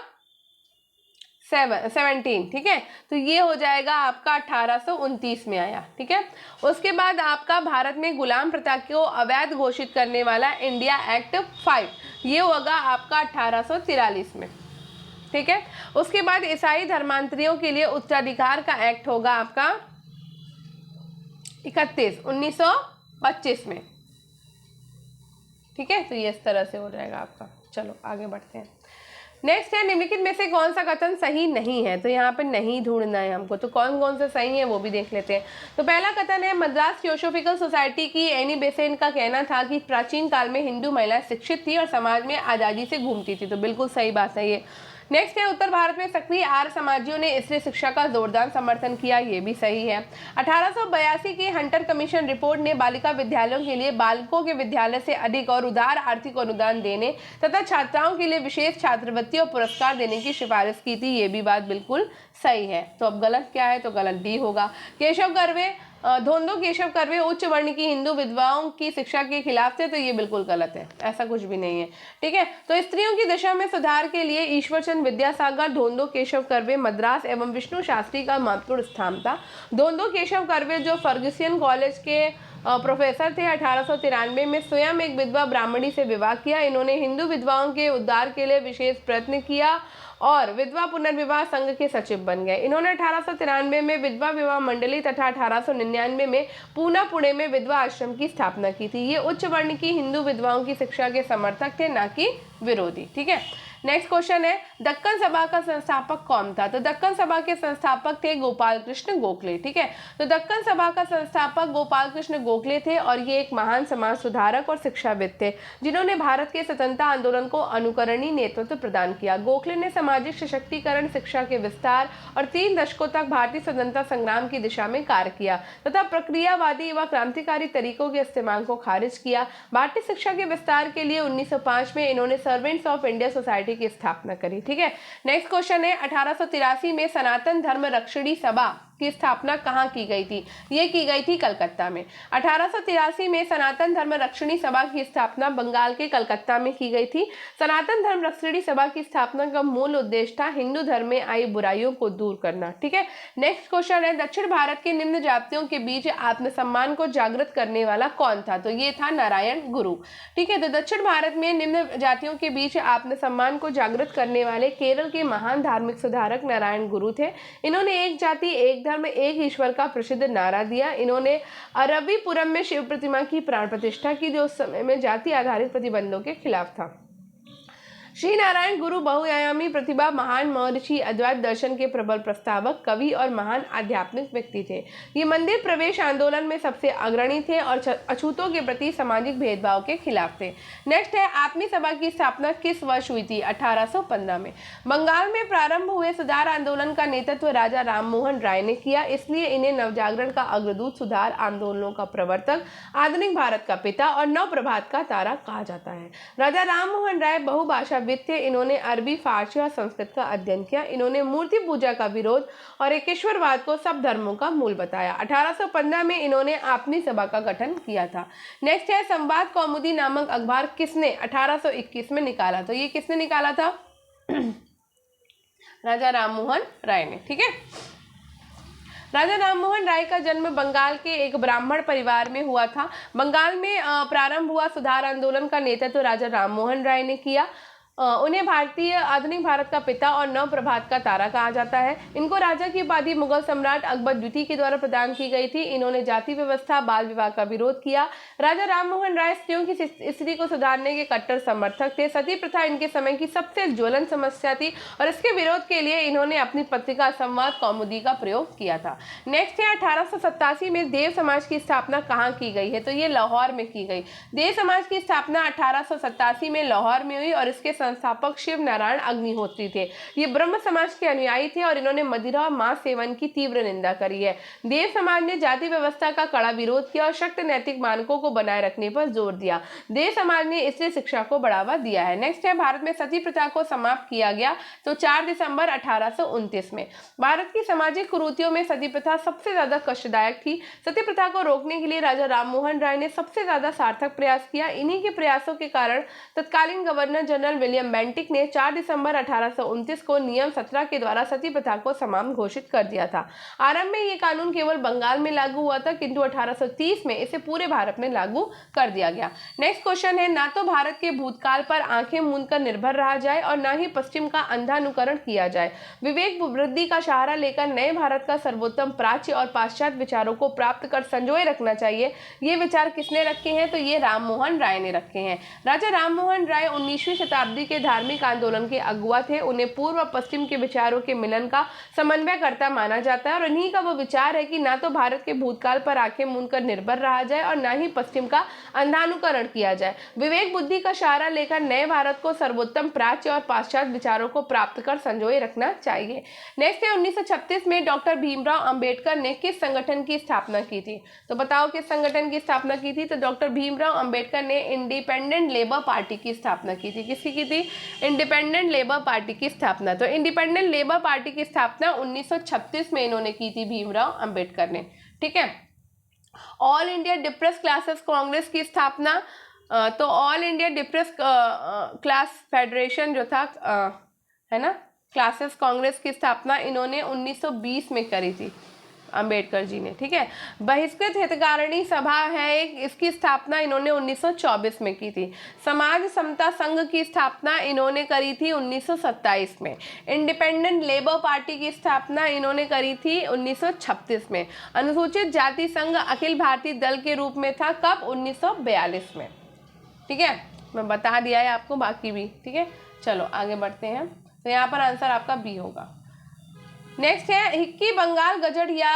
17। ठीक है, तो ये हो जाएगा आपका 1829 में आया। ठीक है, उसके बाद आपका भारत में गुलाम प्रथा को अवैध घोषित करने वाला इंडिया एक्ट 5, ये होगा आपका 1843 में। ठीक है, उसके बाद ईसाई धर्मांतरियों के लिए उत्तराधिकार का एक्ट होगा आपका 1925 में। ठीक है, तो ये इस तरह से हो जाएगा आपका। चलो आगे बढ़ते हैं। नेक्स्ट है निम्नलिखित में से कौन सा कथन सही नहीं है? तो यहाँ पे नहीं ढूंढना है हमको, तो कौन कौन से सही है वो भी देख लेते हैं। तो पहला कथन है मद्रास थियोसॉफिकल सोसाइटी की एनी बेसेंट का कहना था कि प्राचीन काल में हिंदू महिलाएं शिक्षित थी और समाज में आज़ादी से घूमती थी। तो बिल्कुल सही बात है ये। नेक्स्ट है उत्तर भारत में सक्रिय आर्य समाजियों ने स्त्री शिक्षा का जोरदार समर्थन किया, ये भी सही है। 1882 की हंटर कमीशन रिपोर्ट ने बालिका विद्यालयों के लिए बालकों के विद्यालय से अधिक और उदार आर्थिक अनुदान देने तथा छात्राओं के लिए विशेष छात्रवृत्ति और पुरस्कार देने की सिफारिश की थी, ये भी बात बिल्कुल सही है। तो अब गलत क्या है? तो गलत डी होगा। केशव कर्वे धोंदो केशव कर्वे उच्च वर्ण की हिंदू विधवाओं की शिक्षा के खिलाफ थे, तो ये बिल्कुल गलत है, ऐसा कुछ भी नहीं है। ठीक है, तो स्त्रियों की दशा में सुधार के लिए ईश्वरचंद विद्यासागर, धोंदो केशव कर्वे, मद्रास एवं विष्णु शास्त्री का महत्वपूर्ण स्थान था। धोंदो केशव कर्वे जो फर्ग्यूसन कॉलेज के प्रोफेसर थे, 1893 में स्वयं एक विधवा ब्राह्मणी से विवाह किया। इन्होंने हिंदू विधवाओं के उद्धार के लिए विशेष प्रयत्न किया और विधवा पुनर्विवाह संघ के सचिव बन गए। इन्होंने 1893 में विधवा विवाह मंडली तथा 1899 में पूना पुणे में विधवा आश्रम की स्थापना की थी। ये उच्च वर्ण की हिंदू विधवाओं की शिक्षा के समर्थक थे, ना कि विरोधी। ठीक है, नेक्स्ट क्वेश्चन है दक्कन सभा का संस्थापक कौन था? तो दक्कन सभा के संस्थापक थे गोपाल कृष्ण गोखले। ठीक है, तो दक्कन सभा का संस्थापक गोपाल कृष्ण गोखले थे और ये एक महान समाज सुधारक और शिक्षाविद थे, जिन्होंने भारत के स्वतंत्रता आंदोलन को अनुकरणीय नेतृत्व प्रदान किया। गोखले ने सामाजिक सशक्तिकरण, शिक्षा के विस्तार और 3 दशकों तक भारतीय स्वतंत्रता संग्राम की दिशा में कार्य किया तथा प्रक्रियावादी व क्रांतिकारी तरीकों के इस्तेमाल को खारिज किया। भारतीय शिक्षा के विस्तार के लिए 1905 में इन्होंने सर्वेंट्स ऑफ इंडिया सोसाइटी की स्थापना करी। ठीक है, नेक्स्ट क्वेश्चन है 1883 में सनातन धर्म रक्षणी सभा की स्थापना कहाँ की गई थी? ये की गई थी कलकत्ता में। 1883 में सनातन धर्म रक्षणी सभा की स्थापना बंगाल के कलकत्ता में की गई थी। सनातन धर्म रक्षणी सभा की स्थापना का मूल उद्देश्य था हिंदू धर्म में आई बुराइयों को दूर करना। ठीक है, नेक्स्ट क्वेश्चन है दक्षिण भारत के निम्न जातियों के बीच आत्मसम्मान को जागृत करने वाला कौन था? तो ये था नारायण गुरु। ठीक है, तो दक्षिण भारत में निम्न जातियों के बीच आत्मसम्मान को जागृत करने वाले केरल के महान धार्मिक सुधारक नारायण गुरु थे। इन्होंने एक जाति एक धर्म एक ईश्वर का प्रसिद्ध नारा दिया। इन्होंने अरबीपुरम में शिव प्रतिमा की प्राण प्रतिष्ठा की, जो उस समय में जाति आधारित प्रतिबंधों के खिलाफ था। श्री नारायण गुरु बहुआयामी प्रतिभा, महान महर्षि, अद्वैत दर्शन के प्रबल प्रस्तावक, कवि और महान आध्यात्मिक व्यक्ति थे। ये मंदिर प्रवेश आंदोलन में सबसे अग्रणी थे और अछूतों के प्रति सामाजिक भेदभाव के खिलाफ थे। नेक्स्ट है, आत्मी सभा की स्थापना किस वर्ष हुई थी? 1815 में। बंगाल में प्रारंभ हुए सुधार आंदोलन का नेतृत्व राजा राममोहन राय ने किया, इसलिए इन्हें नवजागरण का अग्रदूत, सुधार आंदोलनों का प्रवर्तक, आधुनिक भारत का पिता और नव प्रभात का तारा कहा जाता है। राजा राममोहन राय बहुभाषाविद थे। इन्होंने अरबी, फारसी और संस्कृत का अध्ययन किया। इन्होंने मूर्ति पूजा का विरोध और एकेश्वरवाद को सब धर्मों का मूल बताया। 1815 में इन्होंने आत्मी सभा का गठन किया था। नेक्स्ट है, संवाद कौमुदी नामक अखबार किसने 1821 में निकाला? तो ये किसने निकाला था? राजा राममोहन राय ने। ठीक है, राजा राममोहन राय का जन्म बंगाल के एक ब्राह्मण परिवार में हुआ था। बंगाल में प्रारंभ हुआ सुधार आंदोलन का नेतृत्व राजा राममोहन राय ने किया। उन्हें भारतीय आधुनिक भारत का पिता और नव प्रभात का तारा कहा जाता है। इनको राजा की उपाधि मुगल सम्राट अकबर द्वितीय के द्वारा प्रदान की गई थी। इन्होंने जाति व्यवस्था, बाल विवाह का विरोध किया। राजा राममोहन राय स्त्रियों की स्थिति को सुधारने के कट्टर समर्थक थे। सती प्रथा इनके समय की सबसे ज्वलंत समस्या थी और इसके विरोध के लिए इन्होंने अपनी पत्रिका संवाद कौमुदी का प्रयोग किया था। नेक्स्ट है, 1887 में देव समाज की स्थापना कहाँ की गई है? तो ये लाहौर में की गई। देव समाज की स्थापना 1887 में लाहौर में हुई और इसके संस्थापक शिव नारायण अग्निहोत्री थे। ये ब्रह्म समाज के अनुयायी थे और इन्होंने मदिरा और मांस सेवन की तीव्र निंदा करी है। देव समाज ने जाति व्यवस्था का कड़ा विरोध किया और सख्त नैतिक मानकों को बनाए रखने पर जोर दिया। देव समाज ने इसलिए शिक्षा को बढ़ावा दिया है। नेक्स्ट है, भारत में सती प्रथा को समाप्त किया गया तो 4 दिसंबर 1829 में। भारत की सामाजिक कुरीतियों में सती प्रथा सबसे ज्यादा कष्टदायक थी। सती प्रथा को रोकने के लिए राजा राममोहन राय ने सबसे ज्यादा सार्थक प्रयास किया। इन्हीं के प्रयासों के कारण तत्कालीन गवर्नर जनरल विलियम बेंटिक ने 4 दिसंबर 1829 को नियम 17 के द्वारा सती प्रथा को समाप्त घोषित कर दिया था। आरंभ में ये कानून केवल बंगाल में लागू हुआ था, किंतु 1830 में इसे पूरे भारत में लागू कर दिया गया। नेक्स्ट क्वेश्चन है, ना तो भारत के भूतकाल पर आंखें मूंद कर निर्भर रहा जाए और ना ही पश्चिम का अंधानुकरण किया जाए। विवेक वृद्धि का सहारा लेकर नए भारत का सर्वोत्तम प्राच्य और पाश्चात्य विचारों को प्राप्त कर संजोए रखना चाहिए। ये विचार किसने रखे हैं? तो ये राममोहन राय ने रखे हैं। राजा राममोहन राय 19वीं शताब्दी के धार्मिक आंदोलन के अगुआ थे। उन्हें पूर्व और पश्चिम के विचारों के मिलन का समन्वयकर्ता माना जाता है और इन्हीं का वो विचार है कि ना तो भारत के भूतकाल पर आंखें मूंद कर निर्भर रहा जाए और ना ही पश्चिम का अंधानुकरण किया जाए। विवेक बुद्धि का सहारा लेकर नए भारत को सर्वोत्तम प्राच्य और पाश्चात्य विचारों को प्राप्त कर संजोए रखना चाहिए। नेक्स्ट है, 1936 में डॉक्टर भीमराव अंबेडकर ने किस संगठन की स्थापना की थी? तो बताओ किस संगठन की स्थापना की थी? तो डॉक्टर भीमराव अंबेडकर ने इंडिपेंडेंट लेबर पार्टी की स्थापना की थी। किसकी की थी? इंडिपेंडेंट लेबर पार्टी की स्थापना। तो इंडिपेंडेंट लेबर पार्टी की स्थापना 1936 में इन्होंने की थी भीमराव अंबेडकर ने। ठीक है, all India depress classes Congress की स्थापना, तो all India depress class federation जो था है ना, क्लासेस कांग्रेस की स्थापना इन्होंने 1920 में करी थी अंबेडकर जी ने। ठीक है, बहिष्कृत हितकारिणी सभा है इसकी स्थापना इन्होंने 1924 में की थी। समाज समता संघ की स्थापना इन्होंने करी थी 1927 में। इंडिपेंडेंट लेबर पार्टी की स्थापना इन्होंने करी थी 1936 में। अनुसूचित जाति संघ अखिल भारतीय दल के रूप में था कब? 1942 में। ठीक है, मैं बता दिया है आपको, बाकी भी। ठीक है, चलो आगे बढ़ते हैं। तो यहाँ पर आंसर आपका बी होगा। नेक्स्ट है, हिक्की बंगाल गजट या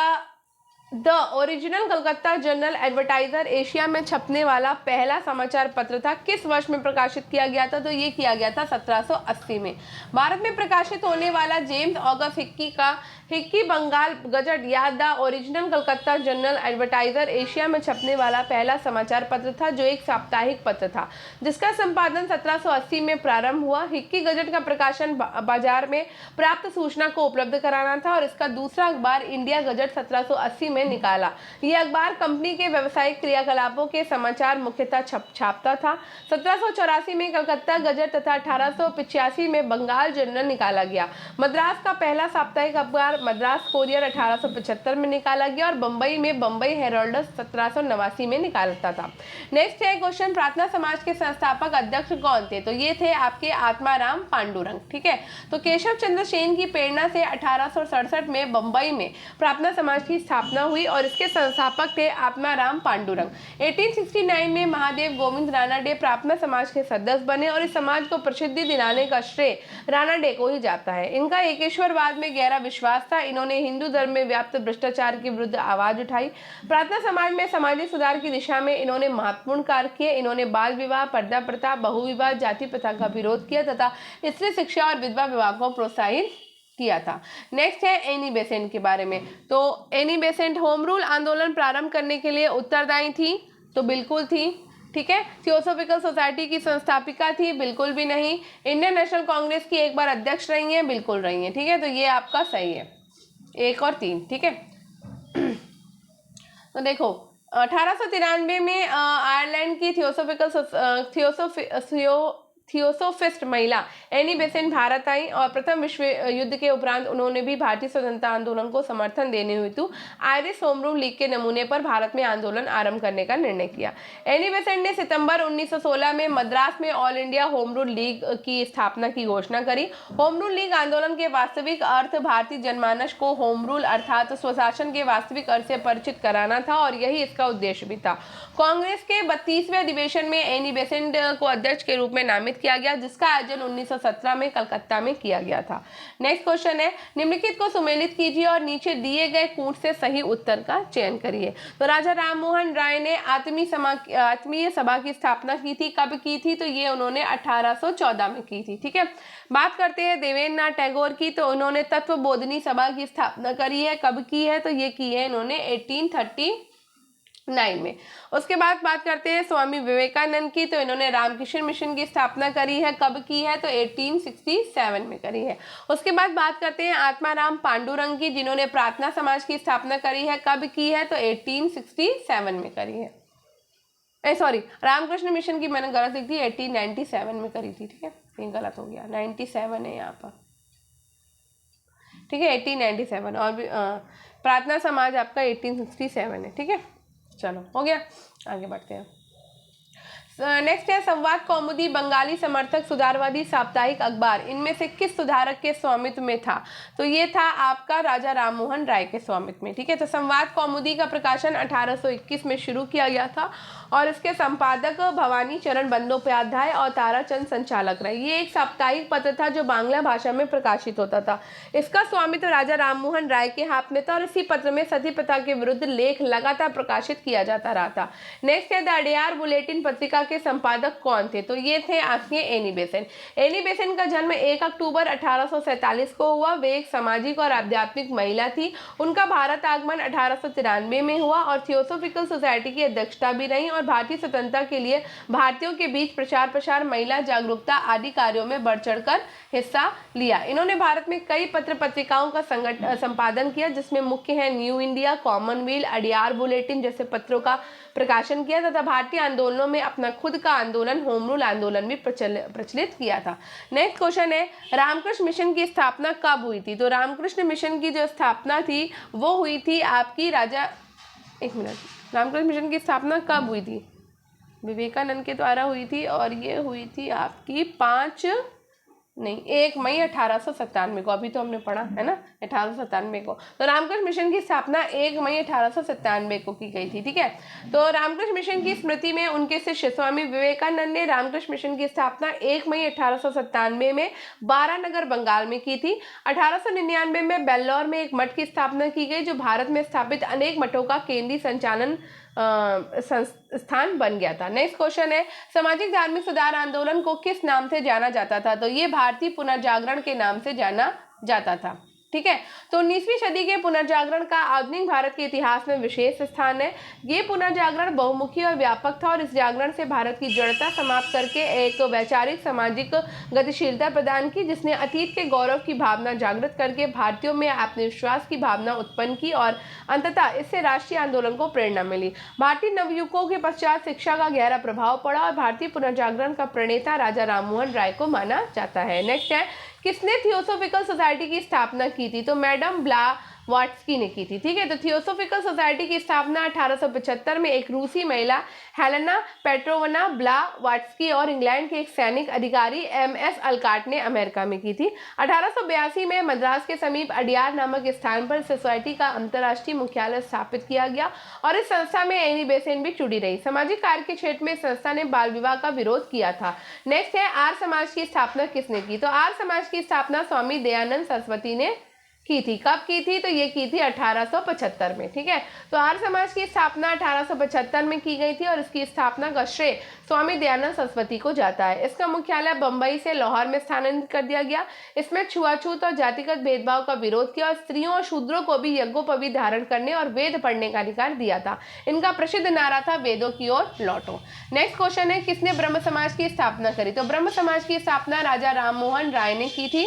the original Calcutta journal advertiser Asia में छपने वाला पहला समाचार पत्र था, किस वर्ष में प्रकाशित किया गया था? तो ये किया गया था 1780 में। भारत में प्रकाशित होने वाला जेम्स ऑगस्ट हिक्की का हिक्की बंगाल गजट या the original Calcutta journal advertiser Asia में छपने वाला पहला समाचार पत्र था, जो एक साप्ताहिक पत्र था जिसका संपादन 1780 में प्रारंभ हुआ। हिक्की गजट का प्रकाशन बाजार में प्राप्त सूचना को उपलब्ध कराना था और इसका दूसरा अखबार इंडिया गजट 1780 में निकाला। यह अखबार कंपनी के व्यावसायिक क्रियाकलापों के समाचार मुख्यतः छापता था। 1784 में कलकत्ता गजट तथा 1885 में बंगाल जर्नल निकाला गया। मद्रास का पहला साप्ताहिक अखबार मद्रास कोरियर 1875 में निकाला गया और बंबई में बंबई हेराल्ड 1789 में निकालता था। नेक्स्ट है क्वेश्चन, प्रार्थना समाज के संस्थापक अध्यक्ष कौन थे? तो ये थे आपके आत्माराम पांडुरंग। ठीक है, तो केशव चंद्र सेन की प्रेरणा से 1867 में बंबई में प्रार्थना समाज की स्थापना हुई और इसके संस्थापक थे आत्माराम पांडुरंग। 1869 में महादेव गोविंद रानाडे प्रार्थना समाज के सदस्य बने और इस समाज को प्रसिद्धि दिलाने का श्रेय रानाडे को ही जाता है। इनका एकेश्वरवाद में गहरा विश्वास था। इन्होंने हिंदू धर्म में व्याप्त भ्रष्टाचार के विरुद्ध आवाज उठाई। प्रार्थना समाज में सामाजिक सुधार की दिशा में इन्होंने महत्वपूर्ण कार्य किए। इन्होंने बाल विवाह, पर्दा प्रथा, बहुविवाह, जाति प्रथा का विरोध किया तथा स्त्री शिक्षा और विधवा विवाह को प्रोत्साहित किया था। नेक्स्ट है एनी बेसेंट के बारे में। तो एनी बेसेंट होम रूल आंदोलन प्रारंभ करने के लिए उत्तरदायी थी, तो बिल्कुल थी। ठीक है। थियोसॉफिकल सोसाइटी की संस्थापिका थी, बिल्कुल भी नहीं। इंडियन नेशनल कांग्रेस की एक बार अध्यक्ष रही हैं, बिल्कुल रही हैं। ठीक है, तो ये आपका सही है, 1 और 3। ठीक है। तो देखो 1893 में आयरलैंड की थियोसोफिस्ट महिला एनी बेसेंट भारत आई और प्रथम विश्व युद्ध के उपरांत उन्होंने भी भारतीय स्वतंत्रता आंदोलन को समर्थन देने हेतु आयरिश होम रूल लीग के नमूने पर भारत में आंदोलन आरंभ करने का निर्णय किया। एनी बेसेंट ने सितंबर 1916 में मद्रास में all India home rule league की स्थापना की घोषणा करी। होम रूल लीग आंदोलन के वास्तविक अर्थ भारतीय जनमानस को होम रूल अर्थात स्वशासन के वास्तविक अर्थ से परिचित कराना था और यही इसका उद्देश्य भी था। कांग्रेस के 32वें अधिवेशन में एनी बेसेंट को अध्यक्ष के रूप में नामित किया गया, जिसका आयोजन 1917 में कलकत्ता में किया गया था। नेक्स्ट क्वेश्चन है, निम्नलिखित को सुमेलित कीजिए और नीचे दिए गए कूट से सही उत्तर का चयन करिए। तो राजा राममोहन राय ने आत्मीय सभा की स्थापना की थी। कब की थी? तो ये उन्होंने 1814 में की थी। ठीक है। बात करते हैं देवेंद्रनाथ टैगोर की, तो उन्होंने तत्वबोधिनी सभा की स्थापना करी है। कब की है? तो ये की है इन्होंने 1839 में। उसके बाद बात करते हैं स्वामी विवेकानंद की, तो इन्होंने रामकृष्ण मिशन की स्थापना करी है। कब की है? तो 1867 में करी है। उसके बाद बात करते हैं आत्माराम पांडुरंग की, जिन्होंने प्रार्थना समाज की स्थापना करी है। कब की है? तो 1867 में करी है। सॉरी, रामकृष्ण मिशन की मैंने गलत लिख दी, 1897 में करी थी। ठीक है, ये गलत हो गया, 97 है यहाँ पर। ठीक है, 1897 और प्रार्थना समाज आपका 1867 है। ठीक है, चलो हो गया, आगे बढ़ते हैं। नेक्स्ट है संवाद कौमुदी बंगाली समर्थक सुधारवादी साप्ताहिक अखबार इनमें से किस सुधारक के स्वामित्व में था? तो ये था आपका राजा राममोहन राय के स्वामित्व में। ठीक है। तो संवाद कौमुदी का प्रकाशन 1821 में शुरू किया गया था और इसके संपादक भवानी चरण बंदोपाध्याय और ताराचंद संचालक रहे। ये एक साप्ताहिक पत्र था जो बांग्ला भाषा में प्रकाशित होता था। इसका स्वामित्व राजा राममोहन राय के हाथ में था और इसी पत्र में सती प्रथा के विरुद्ध लेख लगातार प्रकाशित किया जाता रहा था। नेक्स्ट है द अडियार बुलेटिन पत्रिका के संपादक कौन थे? तो ये थे आपके एनी बेसेंट। एनी बेसेंट का जन्म 1 अक्टूबर 1847 को हुआ। वे एक सामाजिक और आध्यात्मिक महिला थी। उनका भारत आगमन 1893 में हुआ और थियोसॉफिकल सोसाइटी की अध्यक्षता भी रही और भारतीय स्वतंत्रता के लिए भारतीयों के बीच प्रचार प्रसार, महिला जागरूकता आदि कार्यों में बढ़ चढ़कर हिस्सा लिया। इन्होंने भारत में कई पत्र पत्रिकाओं का संपादन किया, जिसमें मुख्य है new India, Commonwealth, Adyar bulletin जैसे पत्रों का प्रकाशन किया तथा भारतीय आंदोलनों में अपना खुद का आंदोलन होम रूल आंदोलन भी प्रचलित किया था। नेक्स्ट क्वेश्चन है रामकृष्ण मिशन की स्थापना कब हुई थी? तो रामकृष्ण मिशन की जो स्थापना थी वो हुई थी आपकी रामकृष्ण मिशन की स्थापना कब हुई थी? विवेकानंद के द्वारा हुई थी और ये हुई थी आपकी 1 मई 1897 को। अभी तो हमने पढ़ा है ना 1897 को। तो रामकृष्ण मिशन की स्थापना 1 मई 1897 को की गई थी। ठीक है। तो रामकृष्ण मिशन की स्मृति में उनके शिष्य स्वामी विवेकानंद ने रामकृष्ण मिशन की स्थापना 1 मई 1897 में बारानगर बंगाल में की थी। 1899 में बेल्लौर में एक मठ की स्थापना की गई, जो भारत में स्थापित अनेक मठों का केंद्रीय संचालन संस्थान बन गया था। नेक्स्ट क्वेश्चन है सामाजिक धार्मिक सुधार आंदोलन को किस नाम से जाना जाता था? तो ये भारतीय पुनर्जागरण के नाम से जाना जाता था। ठीक है। तो 19वीं सदी के पुनर्जागरण का आधुनिक भारत के इतिहास में विशेष स्थान है। ये पुनर्जागरण बहुमुखी और व्यापक था और इस जागरण से भारत की जड़ता समाप्त करके एक वैचारिक सामाजिक गतिशीलता प्रदान की, जिसने अतीत के गौरव की भावना जागृत करके भारतीयों में आत्मविश्वास की भावना उत्पन्न की और अंततः इससे राष्ट्रीय आंदोलन को प्रेरणा मिली। भारतीय नवयुगों के पश्चात शिक्षा का गहरा प्रभाव पड़ा और भारतीय पुनर्जागरण का प्रणेता राजा राममोहन राय को माना जाता है। नेक्स्ट है किसने थियोसोफिकल सोसाइटी की स्थापना की थी? तो मैडम ब्लावाट्स्की ने की थी। ठीक है, तो थियोसोफिकल सोसाइटी की स्थापना 1875 में एक रूसी महिला हेलेना पेट्रोवना ब्लावाट्स्की और इंग्लैंड के एक सैनिक अधिकारी MS अल्काट ने अमेरिका में की थी। 1882 में मद्रास के समीप अडियार नामक स्थान पर सोसाइटी का अंतर्राष्ट्रीय मुख्यालय स्थापित किया गया और इस संस्था में एनी बेसेंट भी जुड़ी रही। सामाजिक कार्य के क्षेत्र में संस्था ने बाल विवाह का विरोध किया था। नेक्स्ट है आर्य समाज की स्थापना किसने की? तो आर्य समाज की स्थापना स्वामी दयानंद सरस्वती ने की थी। कब की थी? तो ये की थी 1875 में। ठीक है, तो आर्य समाज की स्थापना 1875 में की गई थी और इसकी स्थापना का श्रेय स्वामी दयानंद सरस्वती को जाता है। इसका मुख्यालय बंबई से लाहौर में स्थानांतरित कर दिया गया। इसमें छुआछूत और जातिगत भेदभाव का विरोध किया और स्त्रियों और शूद्रों को भी यज्ञोपवीत धारण करने और वेद पढ़ने का अधिकार दिया था। इनका प्रसिद्ध नारा था वेदों की ओर लौटो। नेक्स्ट क्वेश्चन है किसने ब्रह्म समाज की स्थापना करी? तो ब्रह्म समाज की स्थापना राजा राममोहन राय ने की थी।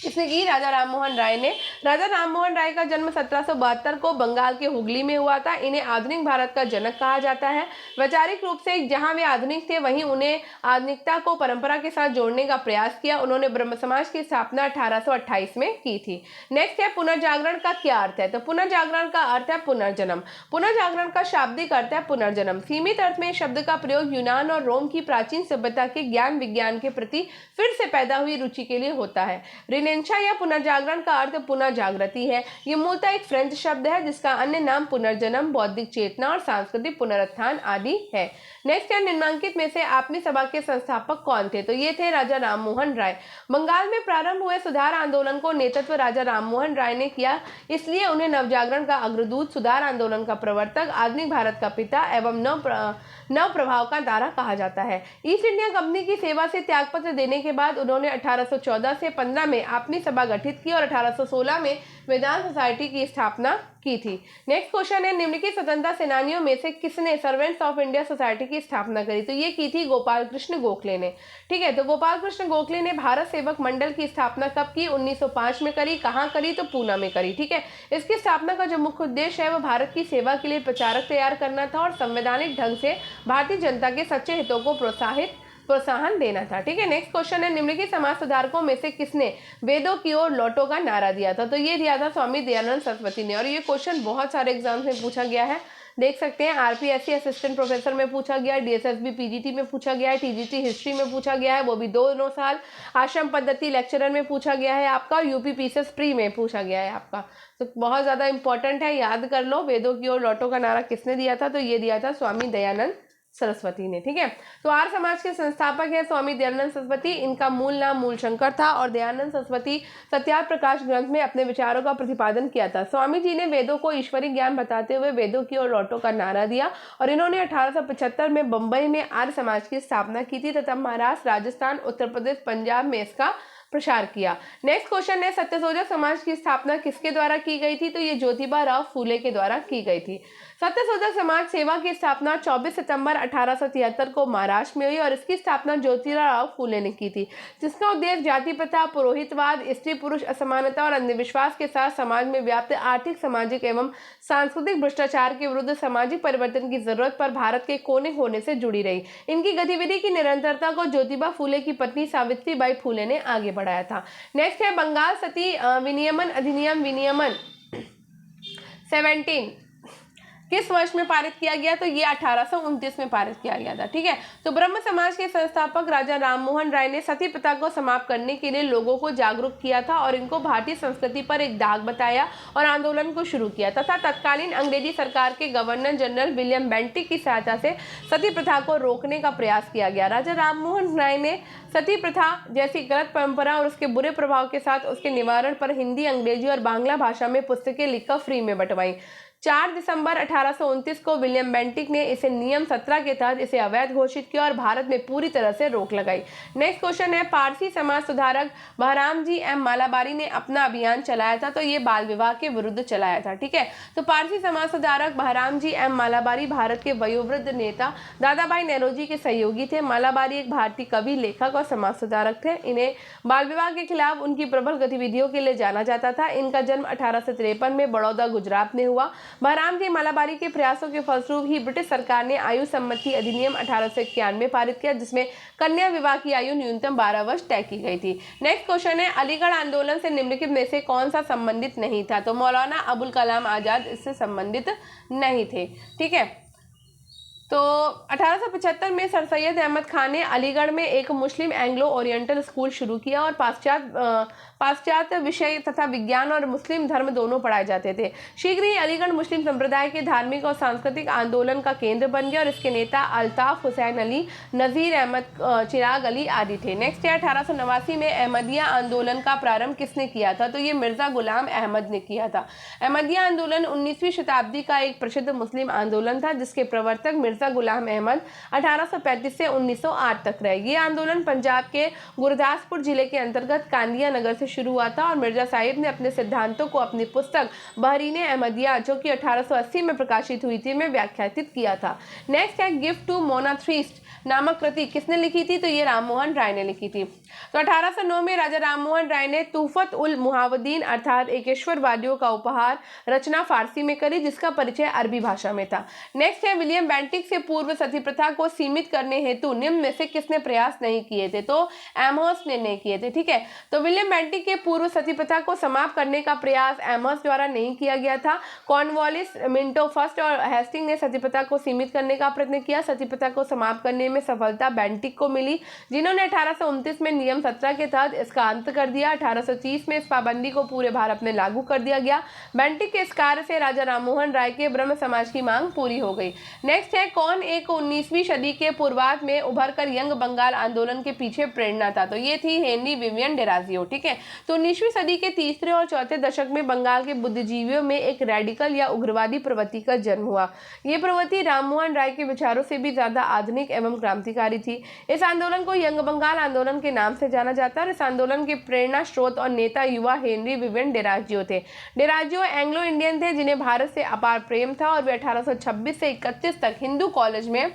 किसने की? राजा राममोहन राय ने। राजा राममोहन राय का जन्म 1772 को बंगाल के हुगली में हुआ था। इन्हें आधुनिक भारत का जनक कहा जाता है। वैचारिक रूप से जहां वे आधुनिक थे वहीं उन्हें आधुनिकता को परंपरा के साथ जोड़ने का प्रयास किया। उन्होंने ब्रह्म समाज की स्थापना 1828 में की थी। नेक्स्ट है पुनर्जागरण का क्या अर्थ है? तो पुनर्जागरण का अर्थ है पुनर्जन्म। पुनर्जागरण का शाब्दिक अर्थ है पुनर्जन्म। सीमित अर्थ में शब्द का प्रयोग यूनान और रोम की प्राचीन सभ्यता के ज्ञान विज्ञान के प्रति फिर से पैदा हुई रुचि के लिए होता है। रिनेंशा या पुनर्जागरण का अर्थ पुनः जागृति है। ये मूलतः एक फ्रेंच शब्द है जिसका अन्य नाम पुनर्जन्म, बौद्धिक चेतना और सांस्कृतिक पुनरुत्थान आदि है। नेक्स्ट है निम्नलिखित में से आपनी सभा के संस्थापक कौन थे? तो ये थे राजा राममोहन राय। बंगाल में प्रारंभ हुए सुधार आंदोलन को नेतृत्व राजा राममोहन राय ने किया, इसलिए उन्हें नवजागरण का अग्रदूत, सुधार आंदोलन का प्रवर्तक, आधुनिक भारत का पिता एवं नव प्रभाव का तारा कहा जाता है। ईस्ट इंडिया कंपनी की सेवा से त्यागपत्र देने के बाद उन्होंने 1814 से 15 में अपनी सभा गठित की और 1816 में वेदांत सोसाइटी की स्थापना की थी। नेक्स्ट क्वेश्चन है निम्नलिखित स्वतंत्रता सेनानियों में से किसने सर्वेंट्स ऑफ इंडिया सोसाइटी की स्थापना करी? तो ये की थी गोपाल कृष्ण गोखले ने। ठीक है, तो गोपाल कृष्ण गोखले ने भारत सेवक मंडल की स्थापना कब की? 1905 में करी। कहाँ करी? तो पूना में करी। ठीक है, इसकी स्थापना का जो मुख्य उद्देश्य है वो भारत की सेवा के लिए प्रचारक तैयार करना था और संवैधानिक ढंग से भारतीय जनता के सच्चे हितों को प्रोत्साहन देना था। ठीक है, नेक्स्ट क्वेश्चन है निम्नलिखित समाज सुधारकों में से किसने वेदों की ओर लौटो का नारा दिया था? तो ये दिया था स्वामी दयानंद सरस्वती ने। और ये क्वेश्चन बहुत सारे एग्जाम्स में पूछा गया है, देख सकते हैं। RPSC असिस्टेंट प्रोफेसर में पूछा गया है, DSSB PGT में पूछा गया है, TGT हिस्ट्री में पूछा गया है, वो भी 2 साल, आश्रम पद्धति लेक्चरर में पूछा गया है आपका, UP PCS प्री में पूछा गया है आपका। तो बहुत ज़्यादा इंपॉर्टेंट है, याद कर लो। वेदों की ओर लौटो का नारा किसने दिया था? तो ये दिया था स्वामी दयानंद सरस्वती ने। ठीक है, तो आर्य समाज के संस्थापक है स्वामी दयानंद सरस्वती। इनका मूल नाम मूलशंकर था और दयानंद सरस्वती सत्यार्थ प्रकाश ग्रंथ में अपने विचारों का प्रतिपादन किया था। स्वामी जी ने वेदों को ईश्वरीय ज्ञान बताते हुए वेदों की ओर लौटो का नारा दिया और इन्होंने 1875 में बंबई में आर्य समाज की स्थापना की थी तथा महाराष्ट्र, राजस्थान, उत्तर प्रदेश, पंजाब में इसका प्रसार किया। नेक्स्ट क्वेश्चन है सत्यशोधक समाज की स्थापना किसके द्वारा की गई थी? तो ये ज्योतिबा राव फूले के द्वारा की गई थी। सत्यशोधक समाज सेवा की स्थापना 24 सितंबर 1873 को महाराष्ट्र में हुई और इसकी स्थापना ज्योतिबा राव फूले ने की थी, जिसका उद्देश्य जाति प्रथा, पुरोहितवाद, स्त्री पुरुष असमानता और अंधविश्वास के साथ समाज में व्याप्त आर्थिक, सामाजिक एवं सांस्कृतिक भ्रष्टाचार के विरुद्ध सामाजिक परिवर्तन की जरूरत पर भारत के कोने कोने से जुड़ी रही। इनकी गतिविधि की निरंतरता को ज्योतिबा फूले की पत्नी सावित्रीबाई फूले ने आगे बढ़ाया था। नेक्स्ट है बंगाल सती विनियमन अधिनियम विनियमन 17 किस वर्ष में पारित किया गया? तो ये 1829 में पारित किया गया था। ठीक है, तो ब्रह्म समाज के संस्थापक राजा राममोहन राय ने सती प्रथा को समाप्त करने के लिए लोगों को जागरूक किया था और इनको भारतीय संस्कृति पर एक दाग बताया और आंदोलन को शुरू किया तथा तत्कालीन अंग्रेजी सरकार के गवर्नर जनरल विलियम बेंटिक की सहायता से सती प्रथा को रोकने का प्रयास किया गया। राजा राममोहन राय ने सती प्रथा जैसी गलत परंपरा और उसके बुरे प्रभाव के साथ उसके निवारण पर हिंदी, अंग्रेजी और बांग्ला भाषा में पुस्तकें लिखकर फ्री में बंटवाई। 4 दिसंबर 1829 को विलियम बेंटिक ने इसे नियम 17 के तहत इसे अवैध घोषित किया और भारत में पूरी तरह से रोक लगाई। नेक्स्ट क्वेश्चन है पारसी समाज सुधारक बहराम जी एम मालाबारी ने अपना अभियान चलाया था, तो ये बाल विवाह के विरुद्ध चलाया था। ठीक है, तो पारसी समाज सुधारक बहराम जी एम मालाबारी भारत के वयोवृद्ध नेता दादा भाई नौरोजी के सहयोगी थे। मालाबारी एक भारतीय कवि, लेखक और समाज सुधारक थे। इन्हें बाल विवाह के खिलाफ उनकी प्रबल गतिविधियों के लिए जाना जाता था। इनका जन्म 1853 में बड़ौदा गुजरात में हुआ। बहराम के मालाबारी के प्रयासों के फलस्वरूप ही ब्रिटिश सरकार ने आयु सम्मति अधिनियम 1891 पारित किया, जिसमें कन्या विवाह की आयु न्यूनतम 12 वर्ष तय की गई थी। नेक्स्ट क्वेश्चन है, अलीगढ़ आंदोलन से निम्नलिखित में से कौन सा संबंधित नहीं था? तो मौलाना अबुल कलाम आजाद इससे संबंधित नहीं थे। ठीक है, तो 1875 में सर सैयद अहमद खान ने अलीगढ़ में एक मुस्लिम एंग्लो ओरिएंटल स्कूल शुरू किया और पाश्चात्य विषय तथा विज्ञान और मुस्लिम धर्म दोनों पढ़ाए जाते थे। शीघ्र ही अलीगढ़ मुस्लिम संप्रदाय के धार्मिक और सांस्कृतिक आंदोलन का केंद्र बन गया और इसके नेता अल्ताफ हुसैन अली, नज़ीर अहमद, चिराग अली आदि थे। नेक्स्ट है, 1889 में अहमदिया आंदोलन का प्रारंभ किसने किया था? तो ये मिर्जा गुलाम अहमद ने किया था। अहमदिया आंदोलन 19वीं शताब्दी का एक प्रसिद्ध मुस्लिम आंदोलन था, जिसके प्रवर्तक मिर्जा गुलाम अहमद 1835 से 1908 तक रहे। ये आंदोलन पंजाब के गुरदासपुर जिले के अंतर्गत कांदिया नगर से शुरू हुआ था और मिर्जा साहिब ने अपने सिद्धांतों को अपनी पुस्तक बहरीने अहमदिया, जो कि 1880 में प्रकाशित हुई थी, में व्याख्यातित किया था। नेक्स्ट है, गिफ्ट टू मोनाथ्रिस्ट नामक कृति किसने लिखी थी? तो ये राममोहन राय ने लिखी थी। तो 1809 में राजा राममोहन राय ने तूफत उल मुहावदीन अर्थात एकेश्वरवादियों का उपहार रचना फारसी में करी, जिसका परिचय अरबी भाषा में था। नेक्स्ट है, विलियम बेंटिक से पूर्व सती प्रथा को सीमित करने हेतु निम्न में से किसने प्रयास नहीं किए थे? तो एमहर्स्ट ने नहीं किए थे। ठीक है, तो विलियम बेंटिक के पूर्व सती प्रथा को समाप्त करने का प्रयास एमहर्स्ट द्वारा नहीं किया गया था। कॉर्नवालिस, मिंटो फर्स्ट और हेस्टिंग ने सती प्रथा को सीमित करने का प्रयत्न किया। सती प्रथा को समाप्त करने में सफलता बेंटिक को मिली, जिन्होंने 1829 में नियम 17 के तहत इसका अंत कर दिया। 1830 में इस पाबंदी को पूरे भारत में लागू कर दिया गया। बेंटिक के इस कार्य से राजा राममोहन राय के ब्रह्म समाज की मांग पूरी हो गई। नेक्स्ट है, कौन एक 19वीं सदी के पूर्वार्ध में उभरकर यंग बंगाल आंदोलन के पीछे प्रेरणा था? तो ये थी हेनरी विवियन डेराजियो। ठीक है, तो 19वीं सदी के तीसरे और चौथे दशक में बंगाल के बुद्धिजीवियों में एक रेडिकल या उग्रवादी प्रवृत्ति का जन्म हुआ। ये प्रवृत्ति राममोहन राय के विचारों से भी ज्यादा आधुनिक एवं क्रांतिकारी थी। इस आंदोलन को यंग बंगाल आंदोलन के नाम से जाना जाता है और इस आंदोलन के प्रेरणा स्रोत और नेता युवा हेनरी विवियन डेराजियो थे। डेराजियो एंग्लो इंडियन थे, जिन्हें भारत से अपार प्रेम था और वे 1826 से 31 तक हिंदू कॉलेज में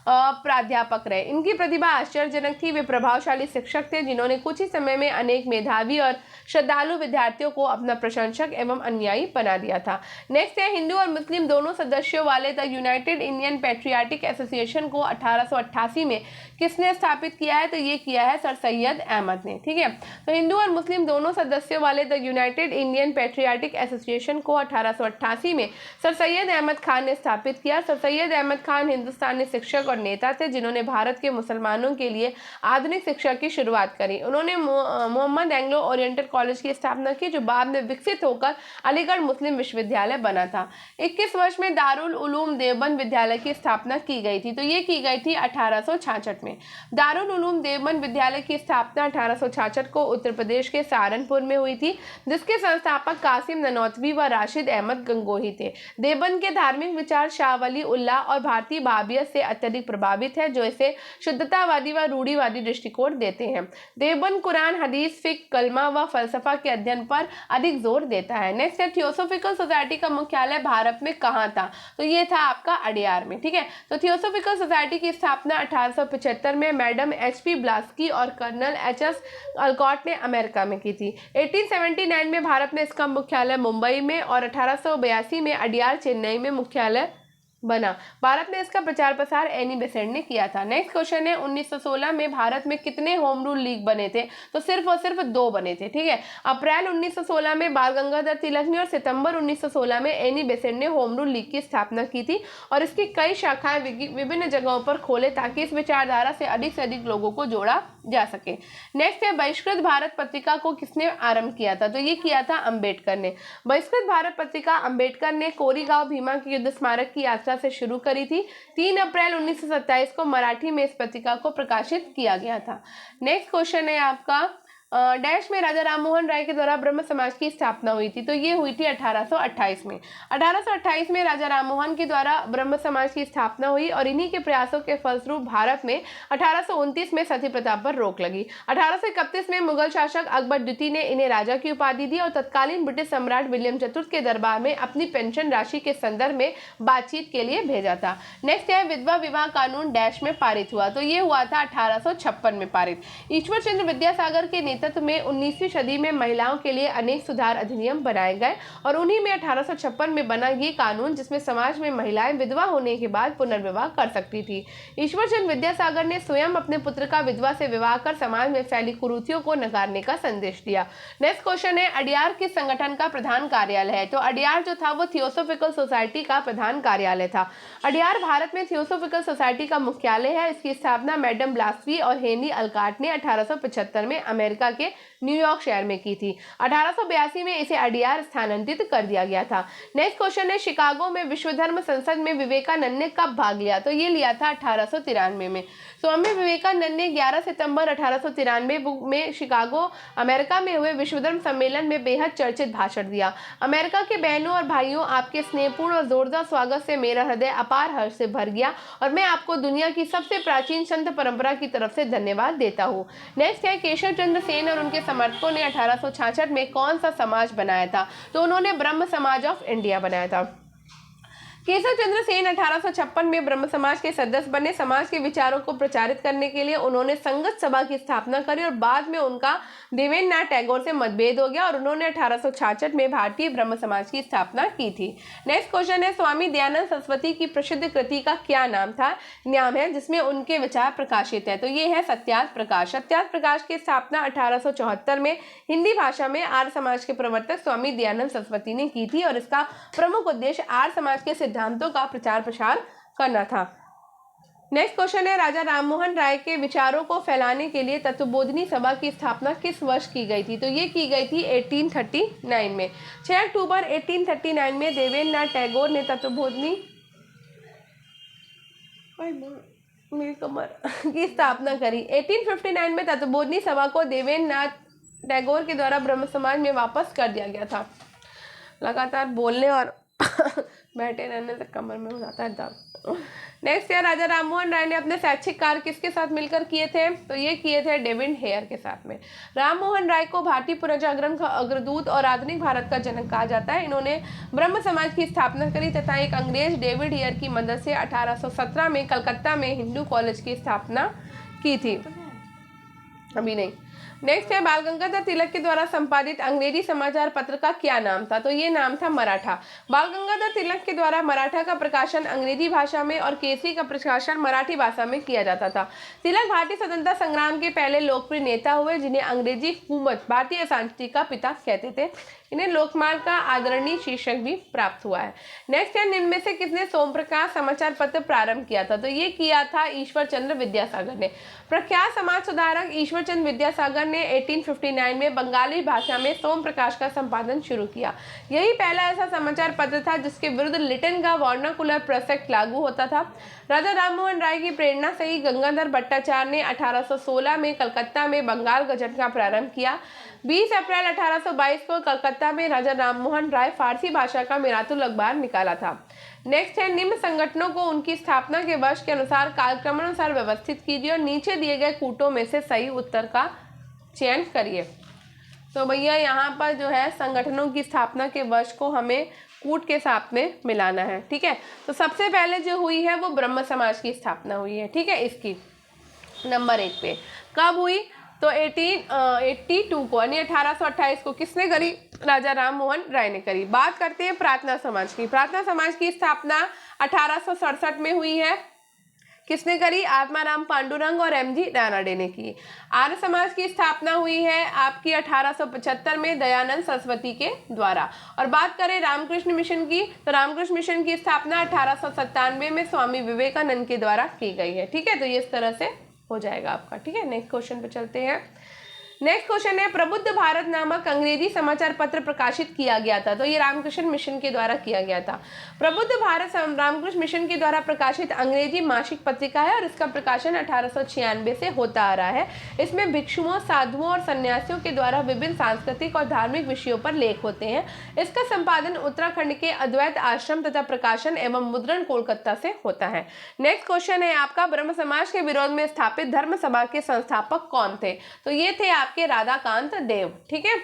प्राध्यापक रहे। इनकी प्रतिभा आश्चर्यजनक थी। वे प्रभावशाली शिक्षक थे, जिन्होंने कुछ ही समय में अनेक मेधावी और श्रद्धालु विद्यार्थियों को अपना प्रशंसक एवं अनुयायी बना दिया था। नेक्स्ट है, हिंदू और मुस्लिम दोनों सदस्यों वाले the United Indian patriotic association को 1888 में किसने स्थापित किया है? तो ये किया है सर सैयद अहमद ने। ठीक है, तो हिंदू और मुस्लिम दोनों सदस्यों वाले the United Indian patriotic association को 1888 में सर सैयद अहमद खान ने स्थापित किया। सर सैयद अहमद खान हिंदुस्तानी शिक्षक और नेता थे, जिन्होंने भारत के मुसलमानों के लिए आधुनिक शिक्षा की शुरुआत करी। उन्होंने मोहम्मद एंग्लो ओरिएंटल कॉलेज की स्थापना की, जो बाद में विकसित होकर अलीगढ़ मुस्लिम विश्वविद्यालय बना था। 21 वर्ष में दारुल उलूम देवबंद विद्यालय की स्थापना की गई थी। तो ये की गई थी 1866 में। दारुल उलूम देवबंद विद्यालय की स्थापना 1866 को उत्तर प्रदेश के सहारनपुर में हुई थी, जिसके संस्थापक कासिम ननौतवी व राशिद अहमद गंगोही थे। देवबंद के धार्मिक विचार शाह वली उल्लाह और भारतीय भाबियत से अत्यधिक प्रभावित है, जो इसे शुद्धतावादी व रूढ़िवादी दृष्टिकोण देते हैं। देवबंद कुरान, हदीस, फिक्र, कलमा व फलसफा के अध्ययन पर अधिक जोर देता है। नेक्स्ट है, थियोसोफिकल सोसाइटी का मुख्यालय भारत में कहाँ था? तो ये था आपका अडियार में। ठीक है, तो थियोसोफिकल सोसाइटी की स्थापना 1875 में मैडम HP ब्लास्की और कर्नल HS अलकॉट ने अमेरिका में की थी। 1879 में भारत में इसका मुख्यालय मुंबई में और 1882 में अडियार, चेन्नई में मुख्यालय बना। भारत में इसका प्रचार प्रसार एनी बेसेंट ने किया था। नेक्स्ट क्वेश्चन है, 1916 में भारत में कितने होम रूल लीग बने थे? तो सिर्फ और सिर्फ 2 बने थे। ठीक है, अप्रैल 1916 में बाल गंगाधर तिलक ने और सितंबर 1916 में एनी बेसेंट ने होम रूल लीग की स्थापना की थी और इसकी कई शाखाएं विभिन्न जगहों पर खोले, ताकि इस विचारधारा से अधिक लोगों को जोड़ा जा सके। नेक्स्ट है, बहिष्कृत भारत पत्रिका को किसने आरंभ किया था? तो ये किया था अंबेडकर ने। बहिष्कृत भारत पत्रिका अंबेडकर ने कोरेगांव भीमा के युद्ध स्मारक की यात्रा से शुरू करी थी। 3 अप्रैल 1927 को मराठी में इस पत्रिका को प्रकाशित किया गया था। नेक्स्ट क्वेश्चन है आपका, डैश में राजा राममोहन राय के द्वारा ब्रह्म समाज की स्थापना हुई थी? तो ये हुई थी 1828 में। 1828 में राजा राममोहन के द्वारा ब्रह्म समाज की स्थापना हुई और इन्हीं के प्रयासों के फलस्वरूप भारत में 1829 में सती प्रथा पर रोक लगी। 1831 में मुगल शासक अकबर द्वितीय ने इन्हें राजा की उपाधि दी और तत्कालीन ब्रिटिश सम्राट विलियम चतुर्थ के दरबार में अपनी पेंशन राशि के संदर्भ में बातचीत के लिए भेजा था। नेक्स्ट है, विधवा विवाह कानून डैश में पारित हुआ? तो ये हुआ था 1856 में पारित। ईश्वर चंद्र विद्यासागर के नेतृत्व में 19वीं सदी में महिलाओं के लिए अनेक सुधार अधिनियम बनाए गए और उन्हीं में 1856 में बना ये कानून जिसमें समाज में महिलाएं विधवा होने के बाद पुनर्विवाह कर सकती थी। ईश्वरचंद्र विद्यासागर ने स्वयं अपने पुत्र का विधवा से विवाह कर समाज में फैली कुरीतियों को नकारने का संदेश दिया। नेक्स्ट क्वेश्चन है, अडियार किस संगठन का प्रधान कार्यालय है? तो अडियार जो था वो थियोसोफिकल सोसाइटी का प्रधान कार्यालय था। अडियार भारत में थियोसोफिकल सोसाइटी का मुख्यालय है। इसकी स्थापना मैडम ब्लासवी और हेनरी अलकाट ने 1875 में अमेरिका के न्यूयॉर्क शहर में की थी। 1882 में इसे अडियार स्थानांतरित कर दिया गया था। नेक्स्ट क्वेश्चन है, शिकागो में विश्व धर्म संसद में विवेकानंद ने कब भाग लिया? तो ये लिया था 1893 में। स्वामी विवेकानंद ने 11 सितंबर 1893 में शिकागो अमेरिका में हुए विश्व धर्म सम्मेलन में बेहद चर्चित भाषण दिया। अमेरिका के बहनों और भाइयों, आपके स्नेहपूर्ण और जोरदार स्वागत से मेरा हृदय अपार हर्ष से भर गया और मैं आपको दुनिया की सबसे प्राचीन संत परंपरा की तरफ से धन्यवाद देता हूँ। नेक्स्ट है, केशव चंद्र सेन और उनके समर्थकों ने 1866 में कौन सा समाज बनाया था? तो उन्होंने ब्रह्म समाज ऑफ इंडिया बनाया था। केशव चंद्र सेन 1856 में ब्रह्म समाज के सदस्य बने। समाज के विचारों को प्रचारित करने के लिए उन्होंने संगत सभा की स्थापना करी और बाद में उनका देवेंद्रनाथ टैगोर से मतभेद हो गया और उन्होंने 1866 में भारतीय ब्रह्म समाज की स्थापना की थी। नेक्स्ट क्वेश्चन है, स्वामी दयानंद सरस्वती की प्रसिद्ध कृति का क्या नाम है जिसमें उनके विचार प्रकाशित है? तो ये है सत्यार्थ प्रकाश। सत्यार्थ प्रकाश की स्थापना 1874 में हिंदी भाषा में आर्य समाज के प्रवर्तक स्वामी दयानंद सरस्वती ने की थी और इसका प्रमुख उद्देश्य आर्य समाज के सिद्धांतों का प्रचार प्रसार करना था। नेक्स्ट क्वेश्चन है, राजा राममोहन राय के विचारों को फैलाने के लिए तत्वबोधिनी सभा की स्थापना किस वर्ष की गई थी? तो ये की गई थी 1839 में। 6 अक्टूबर 1839 में देवेंद्रनाथ टैगोर ने तत्वबोधिनी मेरी कमर की स्थापना करी। 1859 में तत्वबोधिनी सभा को देवेंद्रनाथ टैगोर के द्वारा ब्रह्म समाज में वापस कर दिया गया था। लगातार बोलने और बैठे रहने से कमर में हो जाता है दर्द। नेक्स्ट है, राजा राममोहन राय ने अपने शैक्षिक कार्य किसके साथ मिलकर किए थे? तो ये किए थे डेविड हेयर के साथ में। राममोहन राय को भारतीय पुनर्जागरण का अग्रदूत और आधुनिक भारत का जनक कहा जाता है। इन्होंने ब्रह्म समाज की स्थापना करी तथा एक अंग्रेज डेविड हेयर की मदद से 1817 में कलकत्ता में हिंदू कॉलेज की स्थापना की थी। अभी नहीं। नेक्स्ट है, बाल गंगाधर तिलक के द्वारा संपादित अंग्रेजी समाचार पत्र का क्या नाम था? तो ये नाम था मराठा। बाल गंगाधर तिलक के द्वारा मराठा का प्रकाशन अंग्रेजी भाषा में और केसरी का प्रकाशन मराठी भाषा में किया जाता था। तिलक भारतीय स्वतंत्रता संग्राम के पहले लोकप्रिय नेता हुए जिन्हें अंग्रेजी हुकूमत भारतीय शांति का पिता कहते थे। इन्हें लोकमान्य का आदरणीय शीर्षक भी प्राप्त हुआ है। नेक्स्ट है, निम्न में से किसने सोमप्रकाश समाचार पत्र प्रारंभ किया था? तो ये किया था ईश्वरचंद्र विद्यासागर ने। प्रख्यात समाज सुधारक ईश्वरचंद्र विद्यासागर ने 1859 में बंगाली भाषा में सोमप्रकाश का संपादन शुरू किया। यही पहला ऐसा समाचार पत्र था जिसके विरुद्ध लिटन का वर्नाकुलर प्रोसेक्ट लागू होता था। राजा राममोहन राय की प्रेरणा से ही गंगाधर भट्टाचार्य ने 1816 में कलकत्ता में बंगाल गजट का प्रारंभ किया। 20 अप्रैल 1822 को कलकत्ता में राजा राममोहन राय फारसी भाषा का मिरातुल अखबार निकाला था। नेक्स्ट है, निम्न संगठनों को उनकी स्थापना के वर्ष के अनुसार कालक्रमानुसार व्यवस्थित कीजिए और नीचे दिए गए कूटों में से सही उत्तर का चयन करिए। तो भैया यहाँ पर जो है संगठनों की स्थापना के वर्ष को हमें कूट के साथ में मिलाना है। ठीक है, तो सबसे पहले जो हुई है वो ब्रह्म समाज की स्थापना हुई है। ठीक है, इसकी नंबर 1 पे कब हुई? तो 1882 को यानी 1828 को किसने करी? राजा राममोहन राय ने करी। बात करते हैं प्रार्थना समाज की। प्रार्थना समाज की स्थापना 1867 में हुई है। किसने करी? आत्माराम पांडुरंग और एमजी रानडे ने की। आर्य समाज की स्थापना हुई है आपकी 1875 में दयानंद सरस्वती के द्वारा। और बात करें रामकृष्ण मिशन की, तो रामकृष्ण मिशन की स्थापना 1897 में स्वामी विवेकानंद के द्वारा की गई है। ठीक है, तो ये इस तरह से हो जाएगा आपका। ठीक है, नेक्स्ट क्वेश्चन पे चलते हैं। नेक्स्ट क्वेश्चन है, प्रबुद्ध भारत नामक अंग्रेजी समाचार पत्र प्रकाशित किया गया था। तो ये रामकृष्ण मिशन के द्वारा किया गया था। प्रबुद्ध भारत रामकृष्ण मिशन के द्वारा प्रकाशित अंग्रेजी मासिक पत्रिका है और इसका प्रकाशन 1896 से होता आ रहा है। इसमें भिक्षुओं, साधुओं और सन्यासियों के द्वारा विभिन्न सांस्कृतिक और धार्मिक विषयों पर लेख होते हैं। इसका संपादन उत्तराखंड के अद्वैत आश्रम तथा प्रकाशन एवं मुद्रण कोलकाता से होता है। नेक्स्ट क्वेश्चन है आपका, ब्रह्म समाज के विरोध में स्थापित धर्म सभा के संस्थापक कौन थे? तो ये थे आपके राधाकांत देव। ठीक है,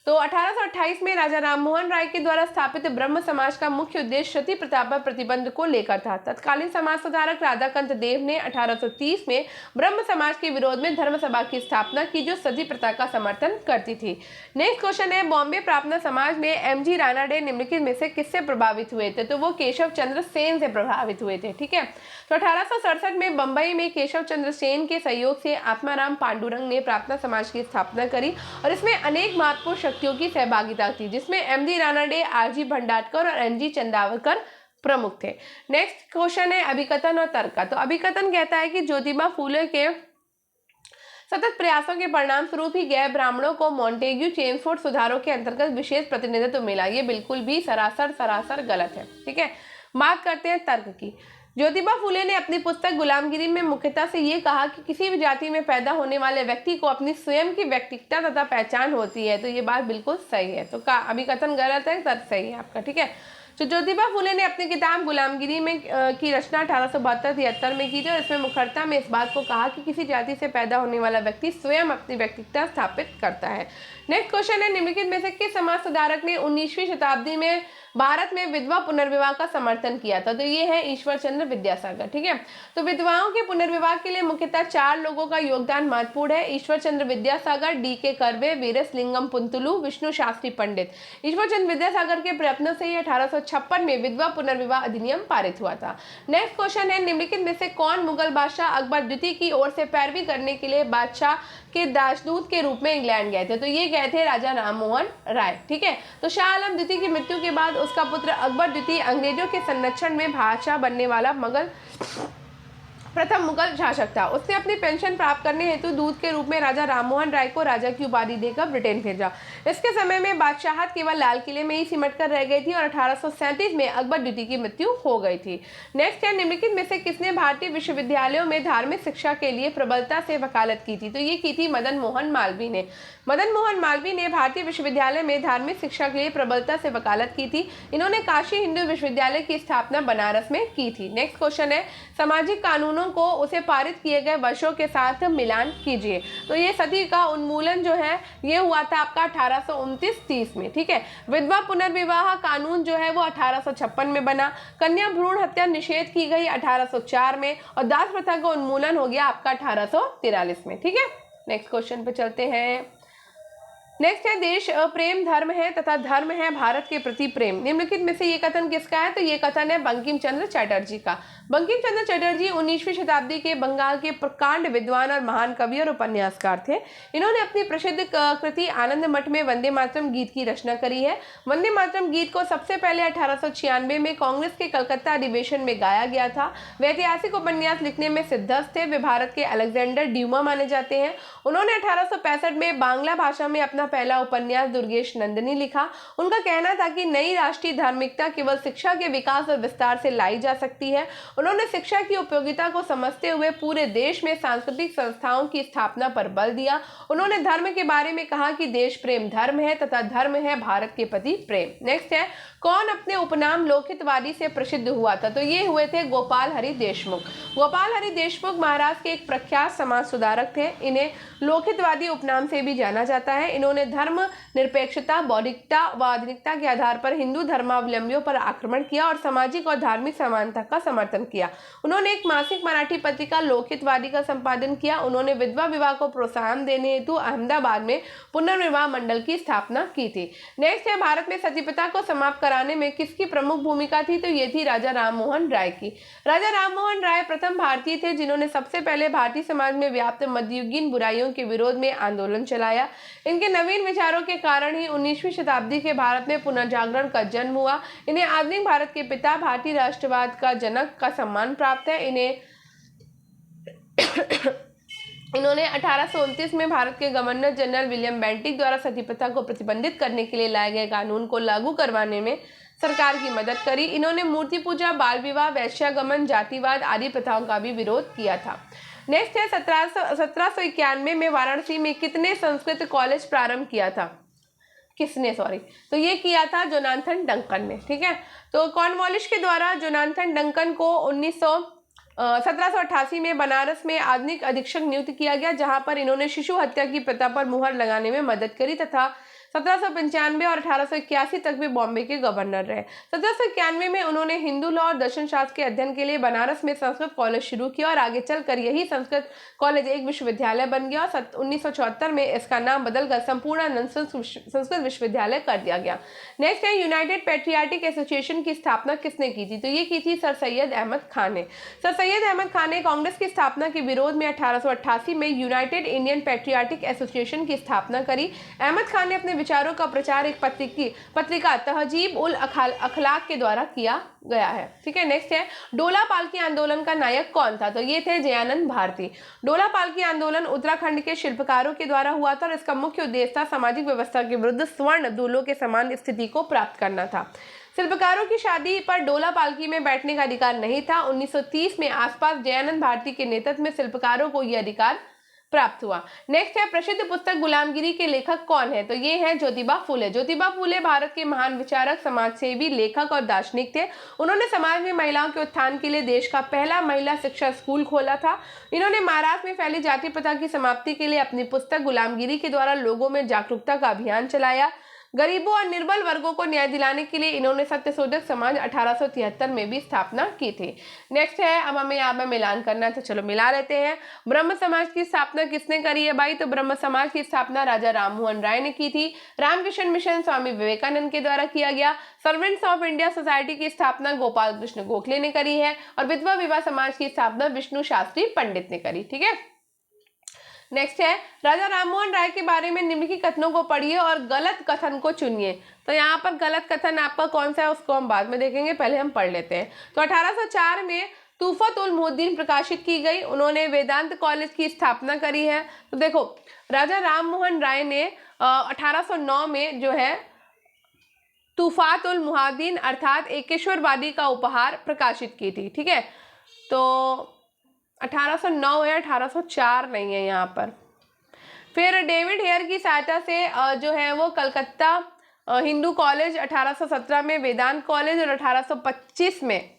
तो 1828 में राजा राममोहन राय के द्वारा स्थापित ब्रह्म समाज का मुख्य उद्देश्य सती प्रथा पर प्रतिबंध को लेकर था। तत्कालीन समाज सुधारक राधाकांत देव ने 1830 में ब्रह्म समाज के विरोध में धर्म सभा की स्थापना की, जो सती प्रथा का समर्थन करती थी। नेक्स्ट क्वेश्चन है, बॉम्बे प्रार्थना समाज में एम.जी. रानाडे निम्नलिखित में से किससे प्रभावित हुए थे? तो वो केशव चंद्र सेन से प्रभावित हुए थे। ठीक है, तो 1867 में बंबई में केशव चंद्र सेन के सहयोग से आत्माराम पांडुरंग ने प्रार्थना समाज की स्थापना करी और इसमें अनेक महत्वपूर्ण शक्तियों की सहभागिता थी, जिसमें एम.डी. रानाडे, आर.जी. भंडारकर और एन.जी. चंदावरकर प्रमुख थे। नेक्स्ट क्वेश्चन है अभिकथन और तर्क का। तो अभिकथन कहता है कि ज्योतिबा फूले के सतत प्रयासों के परिणाम स्वरूप ही गैर ब्राह्मणों को मॉन्टेग्यू चेम्सफोर्ड सुधारों के अंतर्गत विशेष प्रतिनिधित्व मिला। ये बिल्कुल भी सरासर गलत है। ठीक है, बात करते हैं तर्क की। ज्योतिबा फूले ने अपनी पुस्तक गुलामगिरी में मुख्यतः से ये कहा कि किसी भी जाति में पैदा होने वाले व्यक्ति को अपनी स्वयं की व्यक्तिगत तथा पहचान होती है। तो ये बात बिल्कुल सही है। तो अभिकथन गलत है, तर्क सही है आपका। ठीक है, तो ज्योतिबा फूले ने अपनी किताब गुलामगिरी में की रचना 1872-73 में की थी और इसमें मुखरता में इस बात को कहा कि किसी जाति से पैदा होने वाला व्यक्ति स्वयं अपनी व्यक्तिगत स्थापित करता है। नेक्स्ट क्वेश्चन है, निम्नलिखित में से किस समाज सुधारक ने 19वीं शताब्दी में भारत में विधवा पुनर्विवाह का समर्थन किया था? तो ये है ईश्वर चंद्र विद्यासागर। ठीक है, तो विधवाओं के पुनर्विवाह के लिए मुख्यतः 4 लोगों का योगदान महत्वपूर्ण है। ईश्वर चंद्र विद्यासागर, डी.के. कर्वे, वीरेशलिंगम पुंतुलु, विष्णु शास्त्री पंडित। ईश्वर चंद्र विद्यासागर के प्रयत्नों से ही 1856 में विधवा पुनर्विवाह अधिनियम पारित हुआ था। नेक्स्ट क्वेश्चन है, निम्नलिखित में से कौन मुगल बादशाह अकबर द्वितीय की ओर से पैरवी करने के लिए बादशाह के दासदूत के रूप में इंग्लैंड गए थे? तो ये गए थे राजा राममोहन राय। ठीक है, तो शाह आलम द्वितीय की मृत्यु के बाद उसका पुत्र अकबर द्वितीय अंग्रेजों के संरक्षण में बादशाह बनने वाला प्रथम मुगल शासक था। उसने अपनी पेंशन प्राप्त करने हेतु दूत के रूप में राजा राममोहन राय को राजा की उपाधि देकर ब्रिटेन भेजा। इसके समय में बादशाहत केवल लाल किले में ही सिमट कर रह गई थी और 1837 में अकबर द्वितीय की मृत्यु हो गई थी। नेक्स्ट है, निम्नलिखित में से किसने भारतीय विश्वविद्यालयों में धार्मिक शिक्षा के लिए प्रबलता से वकालत की थी? तो ये की थी मदन मोहन मालवीय ने। मदन मोहन मालवीय ने भारतीय विश्वविद्यालय में धार्मिक शिक्षा के लिए प्रबलता से वकालत की थी। इन्होंने काशी हिंदू विश्वविद्यालय की स्थापना बनारस में की थी। नेक्स्ट क्वेश्चन है, सामाजिक कानूनों को उसे पारित किए गए वर्षों के साथ मिलान कीजिए। तो ये सती का उन्मूलन जो है ये हुआ था आपका 1829-30 में। ठीक है, विधवा पुनर्विवाह कानून जो है वो 1856 में बना। कन्या भ्रूण हत्या निषेध की गई 1804 में और दास प्रथा का उन्मूलन हो गया आपका 1843 में। ठीक है, नेक्स्ट क्वेश्चन पे चलते हैं। नेक्स्ट है, देश प्रेम धर्म है तथा धर्म है भारत के प्रति प्रेम। निम्नलिखित में से ये कथन किसका है? तो ये कथन है बंकिम चंद्र चटर्जी का। बंकिम चंद्र चटर्जी 19वीं शताब्दी के बंगाल के प्रकांड विद्वान और महान कवि और उपन्यासकार थे। इन्होंने अपनी प्रसिद्ध कृति आनंद मठ में वंदे मातरम गीत की रचना करी है। वंदे मातरम गीत को सबसे पहले 1896 में कांग्रेस के कलकत्ता अधिवेशन में गाया गया था। वे ऐतिहासिक उपन्यास लिखने में सिद्धहस्त थे। वे भारत के अलेक्जेंडर ड्यूमा माने जाते हैं। उन्होंने 1865 में बांग्ला भाषा में अपना पहला उपन्यास दुर्गेश नंदिनी लिखा। उनका कहना था कि नई राष्ट्रीय धार्मिकता केवल शिक्षा के विकास और विस्तार से लाई जा सकती है। उन्होंने शिक्षा की उपयोगिता को समझते हुए पूरे देश में सांस्कृतिक संस्थाओं की स्थापना पर बल दिया। उन्होंने धर्म के बारे में कहा कि देश प्रेम धर्म है तथा धर्म है भारत के प्रति प्रेम। नेक्स्ट है, कौन अपने उपनाम लोकहितवादी से प्रसिद्ध हुआ था? तो ये हुए थे गोपाल हरि देशमुख। गोपाल हरि देशमुख महाराष्ट्र के एक प्रख्यात समाज सुधारक थे। इन्हें लोकहितवादी उपनाम से भी जाना जाता है। इन्होंने धर्म निरपेक्षता, बौद्धिकता व आधुनिकता के आधार पर हिंदू धर्मावलंबियों पर आक्रमण किया और सामाजिक और धार्मिक समानता का समर्थन किया। उन्होंने एक मासिक मराठी पत्रिका लोकहितवादी का संपादन किया। उन्होंने विधवा विवाह को प्रोत्साहन देने हेतु अहमदाबाद में पुनर्विवाह मंडल की स्थापना की थी। नेक्स्ट है, भारत में सती प्रथा को समाप्त कराने में किसकी प्रमुख भूमिका थी? तो ये थी राजा राममोहन राय की। राजा राममोहन राय प्रथम भारतीय थे जिन्होंने सबसे पहले भारतीय समाज में व्याप्त मध्ययुगीन बुराइयों के विरोध में आंदोलन चलाया। इनके नवीन विचारों के कारण ही 19वीं शताब्दी के भारत में पुनर्जागरण का जन्म हुआ। इन्हें आधुनिक भारत के पिता, भारतीय राष्ट्रवाद का जनक का सम्मान प्राप्त है। इन्होंने 1829 में भारत के गवर्नर जनरल विलियम बेंटिक द्वारा सती प्रथा को प्रतिबंधित करने के लिए लाए गए कानून को लागू करवाने में सरकार की मदद करी। इन्होंने मूर्ति पूजा, बाल विवाह, वैश्यागमन, जातिवाद आदि प्रथाओं का भी विरोध किया था। नेक्स्ट है, 1791 में वाराणसी में कितने संस्कृत कॉलेज प्रारंभ किया था? तो ये किया था जोनाथन डंकन ने। ठीक है, तो कॉर्नवालिस के द्वारा जोनाथन डंकन को 1788 में बनारस में आधुनिक अधीक्षक नियुक्त किया गया, जहां पर इन्होंने शिशु हत्या की प्रथा पर मुहर लगाने में मदद करी तथा 1795 और 1881 तक भी बॉम्बे के गवर्नर रहे। 1791 में उन्होंने हिंदू लॉ और दर्शन शास्त्र के अध्ययन के लिए बनारस में संस्कृत कॉलेज शुरू किया और आगे चलकर यही संस्कृत कॉलेज एक विश्वविद्यालय बन गया और 1974 में इसका नाम बदलकर संपूर्णानंद संस्कृत विश्वविद्यालय कर दिया गया। नेक्स्ट है यूनाइटेड पैट्रियाटिक एसोसिएशन की स्थापना किसने की थी? तो ये की थी सर सैयद अहमद खान ने। सर सैयद अहमद खान ने कांग्रेस की स्थापना के विरोध में 1888 में यूनाइटेड इंडियन पैट्रियाटिक एसोसिएशन की स्थापना करी। अहमद खान ने अपने विचारों का प्रचार एक पत्रिका तहजीब उल अखलाक के द्वारा किया गया है। ठीक है, नेक्स्ट है डोला पालकी आंदोलन का नायक कौन था? तो ये थे जयानंद भारती। डोला पालकी आंदोलन उत्तराखंड के शिल्पकारों के द्वारा हुआ था और इसका मुख्य उद्देश्य था सामाजिक व्यवस्था के विरुद्ध स्वर्ण दूल्हों के समान स्थिति को प्राप्त करना था। शिल्पकारों की शादी पर डोला पालकी में बैठने का अधिकार नहीं था। 1930 में आसपास जयानंद भारती के नेतृत्व में शिल्पकारों को यह अधिकार प्राप्त हुआ। नेक्स्ट है प्रसिद्ध पुस्तक गुलामगिरी के लेखक कौन है? तो ये है ज्योतिबा फुले। ज्योतिबा फुले भारत के महान विचारक, समाजसेवी, लेखक और दार्शनिक थे। उन्होंने समाज में महिलाओं के उत्थान के लिए देश का पहला महिला शिक्षा स्कूल खोला था। इन्होंने महाराष्ट्र में फैली जाति प्रथा की समाप्ति के लिए अपनी पुस्तक गुलामगिरी के द्वारा लोगों में जागरूकता का अभियान चलाया। गरीबों और निर्बल वर्गों को न्याय दिलाने के लिए इन्होंने सत्यशोधक समाज 1873 में भी स्थापना की थी। नेक्स्ट है, अब हमें यहाँ पर मिलान करना है तो चलो मिला लेते हैं। ब्रह्म समाज की स्थापना किसने करी है भाई? तो ब्रह्म समाज की स्थापना राजा राममोहन राय ने की थी। रामकृष्ण मिशन स्वामी विवेकानंद के द्वारा किया गया। सर्वेंट्स ऑफ इंडिया सोसाइटी की स्थापना गोपाल कृष्ण गोखले ने करी है और विधवा विवाह समाज की स्थापना विष्णु शास्त्री पंडित ने करी। ठीक है, नेक्स्ट है राजा राममोहन राय के बारे में निम्नलिखित कथनों को पढ़िए और गलत कथन को चुनिए। तो यहाँ पर गलत कथन आपका कौन सा है उसको हम बाद में देखेंगे, पहले हम पढ़ लेते हैं। तो 1804 में तूफत उल मुहिद्दीन प्रकाशित की गई। उन्होंने वेदांत कॉलेज की स्थापना करी है। तो देखो राजा राममोहन राय ने 1809 में जो है तूफात उल मुहिद्दीन अर्थात एकेश्वरवादी का उपहार प्रकाशित की थी। ठीक है, तो 1809 है, 1804 नहीं है यहाँ पर। फिर डेविड हेयर की सहायता से जो है वो कलकत्ता हिंदू कॉलेज 1817 में, वेदांत कॉलेज और 1825 में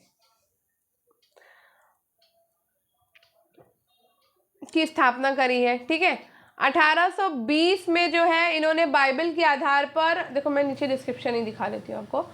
की स्थापना करी है। ठीक है, 1820 में जो है इन्होंने बाइबल के आधार पर, देखो मैं नीचे डिस्क्रिप्शन ही दिखा देती हूँ आपको।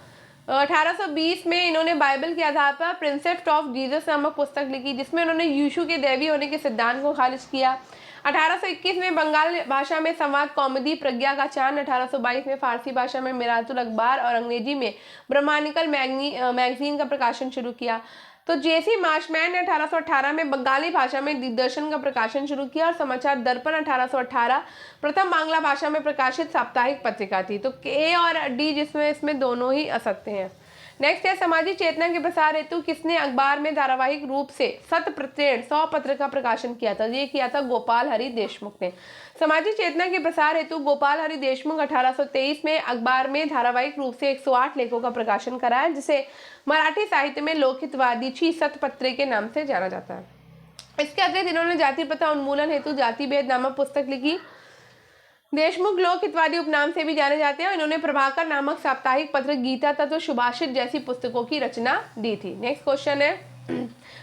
1820 में इन्होंने बाइबल के आधार पर प्रिंसेप्ट ऑफ जीसस नामक पुस्तक लिखी जिसमें उन्होंने यीशु के दैवी होने के सिद्धांत को खारिज किया। 1821 में बंगाली भाषा में संवाद कॉमेडी प्रज्ञा का चांद, 1822 में फारसी भाषा में मिरातुल अखबार और अंग्रेजी में ब्रह्मानिकल मैगजीन का प्रकाशन शुरू किया। तो जेसी मार्शमैन ने 1818 में बंगाली भाषा में दिग्दर्शन का प्रकाशन शुरू किया और समाचार दर्पण 1818 प्रथम बांग्ला भाषा में प्रकाशित साप्ताहिक पत्रिका थी। तो ए और डी जिसमें इसमें दोनों ही आ सकते हैं। नेक्स्ट है सामाजिक चेतना के प्रसार हेतु किसने अखबार में धारावाहिक रूप से 100 पत्र का प्रकाशन किया था? ये किया था गोपाल हरि देशमुख ने। सामाजिक चेतना के प्रसार हेतु गोपाल हरि देशमुख 1823 में अखबार में धारावाहिक रूप से 108 लेखों का प्रकाशन कराया जिसे मराठी साहित्य में लोकहितवादी शतपत्रे के नाम से जाना जाता है। इसके अतिरिक्त इन्होंने जाति प्रथा उन्मूलन हेतु जाति भेद नामक पुस्तक लिखी। देशमुख लोक हितवादी उपनाम से भी जाने जाते हैं। इन्होंने प्रभाकर नामक साप्ताहिक पत्र, गीता तत्व, सुभाषित जैसी पुस्तकों की रचना दी थी। नेक्स्ट क्वेश्चन है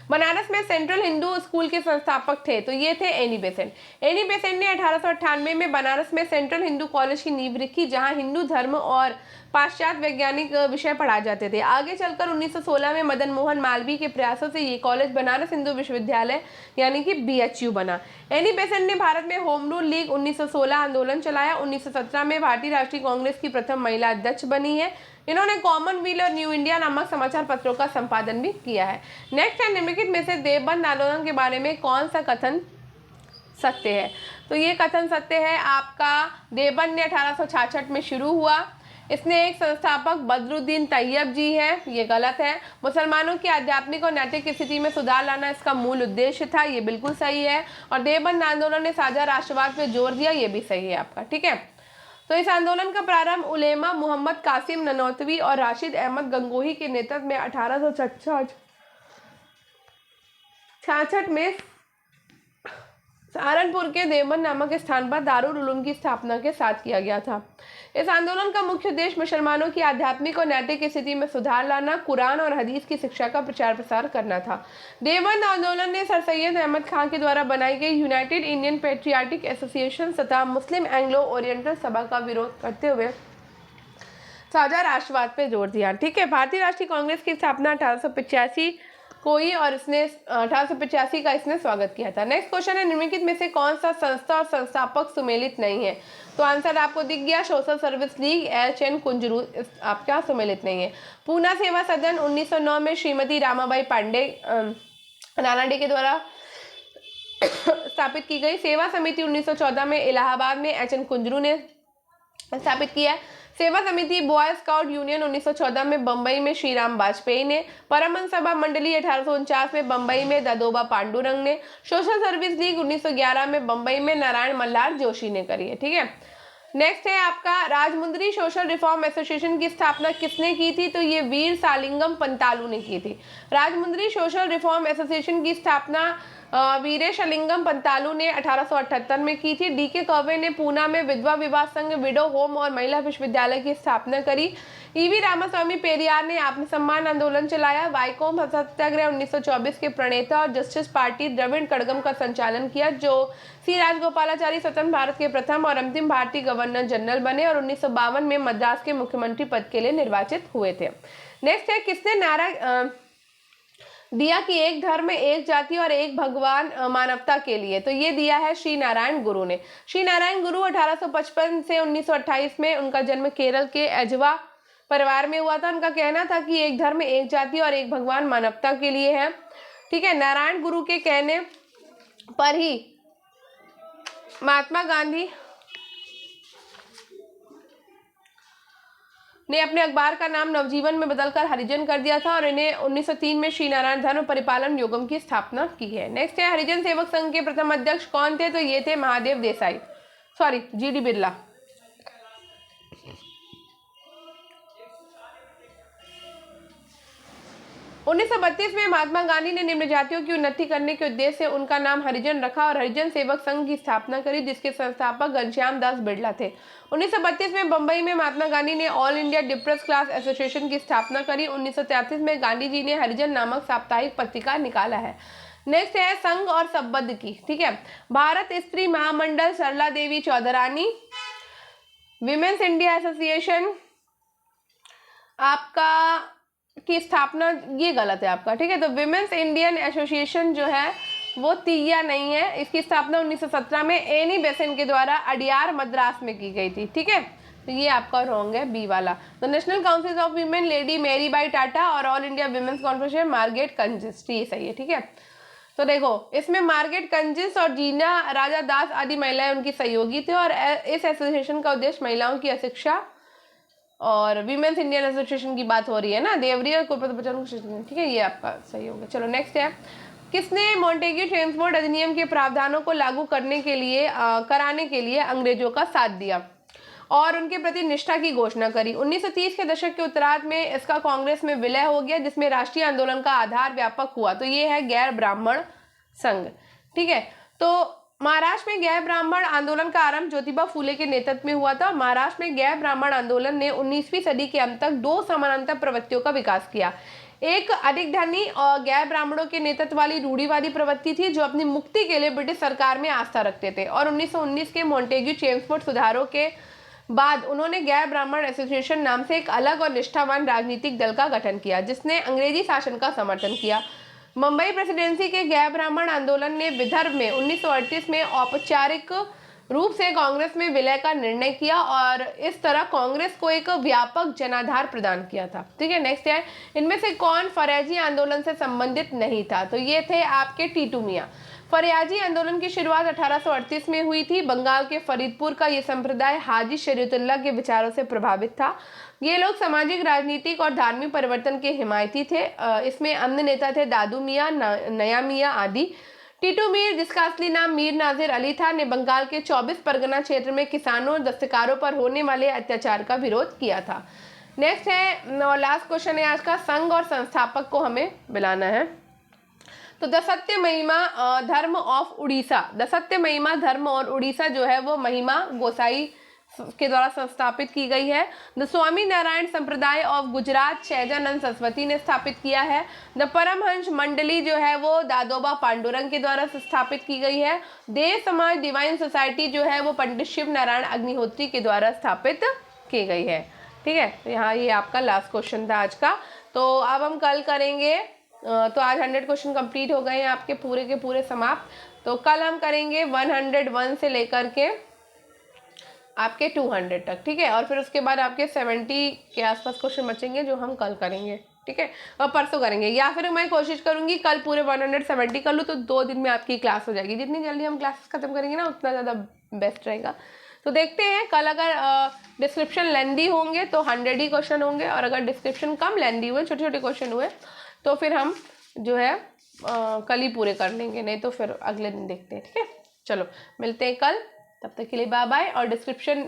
बनारस में सेंट्रल हिंदू स्कूल के संस्थापक थे? तो ये थे एनी बेसेंट। एनी बेसेंट ने 1898 में बनारस में सेंट्रल हिंदू कॉलेज की नींव रखी जहां हिंदू धर्म और पाश्चात्य वैज्ञानिक विषय पढ़ाए जाते थे। आगे चलकर 1916 में मदन मोहन मालवीय के प्रयासों से ये कॉलेज बनारस हिंदू विश्वविद्यालय यानी कि BHU बना। एनी बेसेंट ने भारत में होम रूल लीग 1916 आंदोलन चलाया। 1917 में भारतीय राष्ट्रीय कांग्रेस की प्रथम महिला अध्यक्ष बनी है। इन्होंने कॉमनवेल्थ और न्यू इंडिया नामक समाचार पत्रों का संपादन भी किया है। नेक्स्ट है निम्नलिखित में से देवबंद आंदोलन के बारे में कौन सा कथन सत्य है? तो ये कथन सत्य है आपका देवबंद ने 1866 में शुरू हुआ। इसने एक संस्थापक बदरुद्दीन तैयब जी है, ये गलत है। मुसलमानों की आध्यात्मिक और नैतिक स्थिति में सुधार लाना इसका मूल उद्देश्य था, ये बिल्कुल सही है। और देवबंद आंदोलन ने साझा राष्ट्रवाद पे जोर दिया, ये भी सही है आपका। ठीक है, तो इस आंदोलन का प्रारंभ उलेमा मोहम्मद कासिम ननौतवी और राशिद अहमद गंगोही के नेतृत्व में 1866 में सहारनपुर के देवबंद नामक स्थान पर दारुल उलूम की स्थापना के साथ किया गया था। इस आंदोलन का मुख्य उद्देश्य मुसलमानों की आध्यात्मिक और नैतिक स्थिति में सुधार लाना, कुरान और हदीस की शिक्षा का प्रचार प्रसार करना था। देवबंद आंदोलन ने सर सैयद अहमद खान के द्वारा बनाई गई यूनाइटेड इंडियन पेट्रियाटिक एसोसिएशन तथा मुस्लिम एंग्लो ओरिएंटल सभा का विरोध करते हुए साझा राष्ट्रवाद पे जोर दिया। ठीक है, भारतीय राष्ट्रीय कांग्रेस की स्थापना 1885 को ही और इसने 1885 का इसने स्वागत किया था। नेक्स्ट क्वेश्चन है, निम्नलिखित में से कौन सा संस्था और संस्थापक सुमेलित नहीं है? तो आंसर आपको दिख गया, social service league H.N.. Kunzru आपका सुमेलित नहीं है। पूना सेवा सदन 1909 में श्रीमती रामाबाई पांडे रानाडे के द्वारा स्थापित की गई। सेवा समिति 1914 में इलाहाबाद में एच.एन. कुंजरू ने स्थापित किया। सेवा समिति बॉय स्काउट यूनियन 1914 में बंबई में श्रीराम वाजपेयी ने। परमहंस सभा मंडली 1849 में बंबई में दादोबा पांडुरंग ने। सोशल सर्विस लीग 1911 में बंबई में नारायण मल्हार जोशी ने करी है। ठीक है, नेक्स्ट है आपका राजमुंद्री सोशल रिफॉर्म एसोसिएशन की स्थापना किसने की थी? तो ये वीर सालिंगम पंतालू ने की थी। राजमुंद्री सोशल रिफॉर्म एसोसिएशन की स्थापना वीरेशलिंगम पंतालू ने 1878 में की थी। डी.के. कर्वे ने पूना में विधवा विवाह संघ, विडो होम और महिला विश्वविद्यालय की स्थापना करी। ई.वी. रामास्वामी पेरियार ने आत्मसम्मान आंदोलन चलाया। वाईकोम सत्याग्रह 1924 के प्रणेता और जस्टिस पार्टी द्रविड़ कड़गम का संचालन किया, जो सी राजगोपालाचारी स्वतंत्र भारत के प्रथम और अंतिम भारतीय गवर्नर जनरल बने और 1952 में मद्रास के मुख्यमंत्री पद के लिए निर्वाचित हुए थे। नेक्स्ट है, किसने नारा दिया कि एक धर्म, एक जाति और एक भगवान मानवता के लिए? तो ये दिया है श्री नारायण गुरु ने। श्री नारायण गुरु 1855 से 1928 में उनका जन्म केरल के एजवा परिवार में हुआ था। उनका कहना था कि एक धर्म, एक जाति और एक भगवान मानवता के लिए है। ठीक है, नारायण गुरु के कहने पर ही महात्मा गांधी ने अपने अखबार का नाम नवजीवन में बदलकर हरिजन कर दिया था और इन्हें 1903 में श्री नारायण धर्म परिपालन निगम की स्थापना की है। नेक्स्ट है, हरिजन सेवक संघ के प्रथम अध्यक्ष कौन थे? तो ये थे महादेव देसाई, सॉरी जी.डी. बिरला। 1932 में महात्मा गांधी ने निम्न जातियों की उन्नति करने के उद्देश्य से उनका नाम हरिजन रखा और हरिजन सेवक संघ की स्थापना करी, जिसके संस्थापक घनश्याम दास बिड़ला थे। 1932 में बंबई में महात्मा गांधी ने all India depress class association की स्थापना करी। 1933 में गांधी जी ने हरिजन नामक साप्ताहिक पत्रिका निकाला है। नेक्स्ट है संघ और संबद्ध की। ठीक है, भारत स्त्री महामंडल, सरला देवी चौधरानी, विमेन्स इंडिया एसोसिएशन आपका की स्थापना, ये गलत है आपका। ठीक है, तो विमेन्स इंडियन एसोसिएशन जो है वो तीया नहीं है। इसकी स्थापना 1917 में एनी बेसेंट के द्वारा अडियार मद्रास में की गई थी। ठीक है, तो ये आपका रॉन्ग है, बी वाला। The national council of women, lady मेरी बाई टाटा और all India women's conference Margaret consist, ये सही है। ठीक है, तो देखो इसमें मार्गरेट कंजिस्ट और जीना राजा दास आदि महिलाएं उनकी सहयोगी थे और इस एसोसिएशन का उद्देश्य महिलाओं की अशिक्षा और विमेन्स इंडियन एसोसिएशन की बात हो रही है ना, देवरी और कुलपति बच्चों को। ठीक है, ये आपका सही होगा। चलो नेक्स्ट है, किसने मॉन्टेग्यू ट्रांसपोर्ट अधिनियम के प्रावधानों को लागू करने के लिए कराने के लिए अंग्रेजों का साथ दिया और उनके प्रति निष्ठा की घोषणा करी? 1930 के दशक के उत्तरार्ध में इसका कांग्रेस में विलय हो गया, जिसमें राष्ट्रीय आंदोलन का आधार व्यापक हुआ। तो ये है गैर ब्राह्मण संघ। ठीक है, तो महाराष्ट्र में गैर ब्राह्मण आंदोलन का आरंभ ज्योतिबा फूले के नेतृत्व में हुआ था। महाराष्ट्र में गैर ब्राह्मण आंदोलन ने 19वीं सदी के अंत तक दो समानांतर प्रवृत्तियों का विकास किया। एक अधिक धनी और गैर ब्राह्मणों के नेतृत्व वाली रूढ़िवादी प्रवृत्ति थी, जो अपनी मुक्ति के लिए ब्रिटिश सरकार में आस्था रखते थे, और 1919 के मॉन्टेग्यू ट्रांसपोर्ट सुधारों के बाद उन्होंने गैर ब्राह्मण एसोसिएशन नाम से एक अलग और निष्ठावान राजनीतिक दल का गठन किया, जिसने अंग्रेजी शासन का समर्थन किया। मुंबई प्रेसिडेंसी के गैर ब्राह्मण आंदोलन ने विदर्भ में 1938 में औपचारिक रूप से कांग्रेस में विलय का निर्णय किया और इस तरह कांग्रेस को एक व्यापक जनाधार प्रदान किया था। ठीक है, नेक्स्ट है, इनमें से कौन फरियाजी आंदोलन से संबंधित नहीं था? तो ये थे आपके टीटू मियाँ। फरियाजी आंदोलन की शुरुआत 1838 में हुई थी। बंगाल के फरीदपुर का ये संप्रदाय हाजी शरीयतुल्लाह के विचारों से प्रभावित था। ये लोग सामाजिक, राजनीतिक और धार्मिक परिवर्तन के हिमायती थे। इसमें अन्य नेता थे दादू मियाँ, नया मियाँ आदि। टीटू मीर, जिसका असली नाम मीर नाजिर अली था, ने बंगाल के 24 परगना क्षेत्र में किसानों और दस्तकारों पर होने वाले अत्याचार का विरोध किया था। नेक्स्ट है और लास्ट क्वेश्चन है आज का, संघ और संस्थापक को हमें मिलाना है। तो द सत्य महिमा धर्म ऑफ उड़ीसा, द सत्य महिमा धर्म और उड़ीसा जो है वो महिमा गोसाई के द्वारा संस्थापित की गई है। द स्वामी नारायण संप्रदाय ऑफ गुजरात सहजानंद सरस्वती ने स्थापित किया है। द परमहंस मंडली जो है वो दादोबा पांडुरंग के द्वारा स्थापित की गई है। देव समाज डिवाइन सोसाइटी जो है वो पंडित शिव नारायण अग्निहोत्री के द्वारा स्थापित की गई है। ठीक है, तो यहाँ ये आपका लास्ट क्वेश्चन था आज का। तो अब हम कल करेंगे, तो आज 100 क्वेश्चन कंप्लीट हो गए हैं आपके पूरे के पूरे समाप्त। तो कल हम करेंगे 101 से लेकर के आपके 200 तक। ठीक है, और फिर उसके बाद आपके 70 के आसपास क्वेश्चन बचेंगे जो हम कल करेंगे। ठीक है, और परसों करेंगे, या फिर मैं कोशिश करूंगी कल पूरे 170 कर लूँ तो 2 दिन में आपकी क्लास हो जाएगी। जितनी जल्दी हम क्लासेस खत्म करेंगे ना उतना ज़्यादा बेस्ट रहेगा। तो देखते हैं कल अगर डिस्क्रिप्शन लेंदी होंगे तो 100 ही क्वेश्चन होंगे, और अगर डिस्क्रिप्शन कम लेंदी हुए, छोटे छोटे क्वेश्चन हुए, तो फिर हम जो है कल ही पूरे कर लेंगे, नहीं तो फिर अगले दिन देखते हैं। ठीक है, चलो मिलते हैं कल, तब तक के लिए बाय बाय। और डिस्क्रिप्शन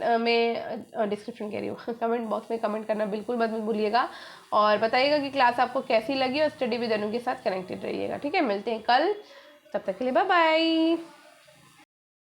कह रही हूँ कमेंट बॉक्स में कमेंट करना बिल्कुल मत भूलिएगा, और बताइएगा कि क्लास आपको कैसी लगी, और स्टडी विद अनु के साथ कनेक्टेड रहिएगा। ठीक है, मिलते हैं कल, तब तक के लिए बाय बाय।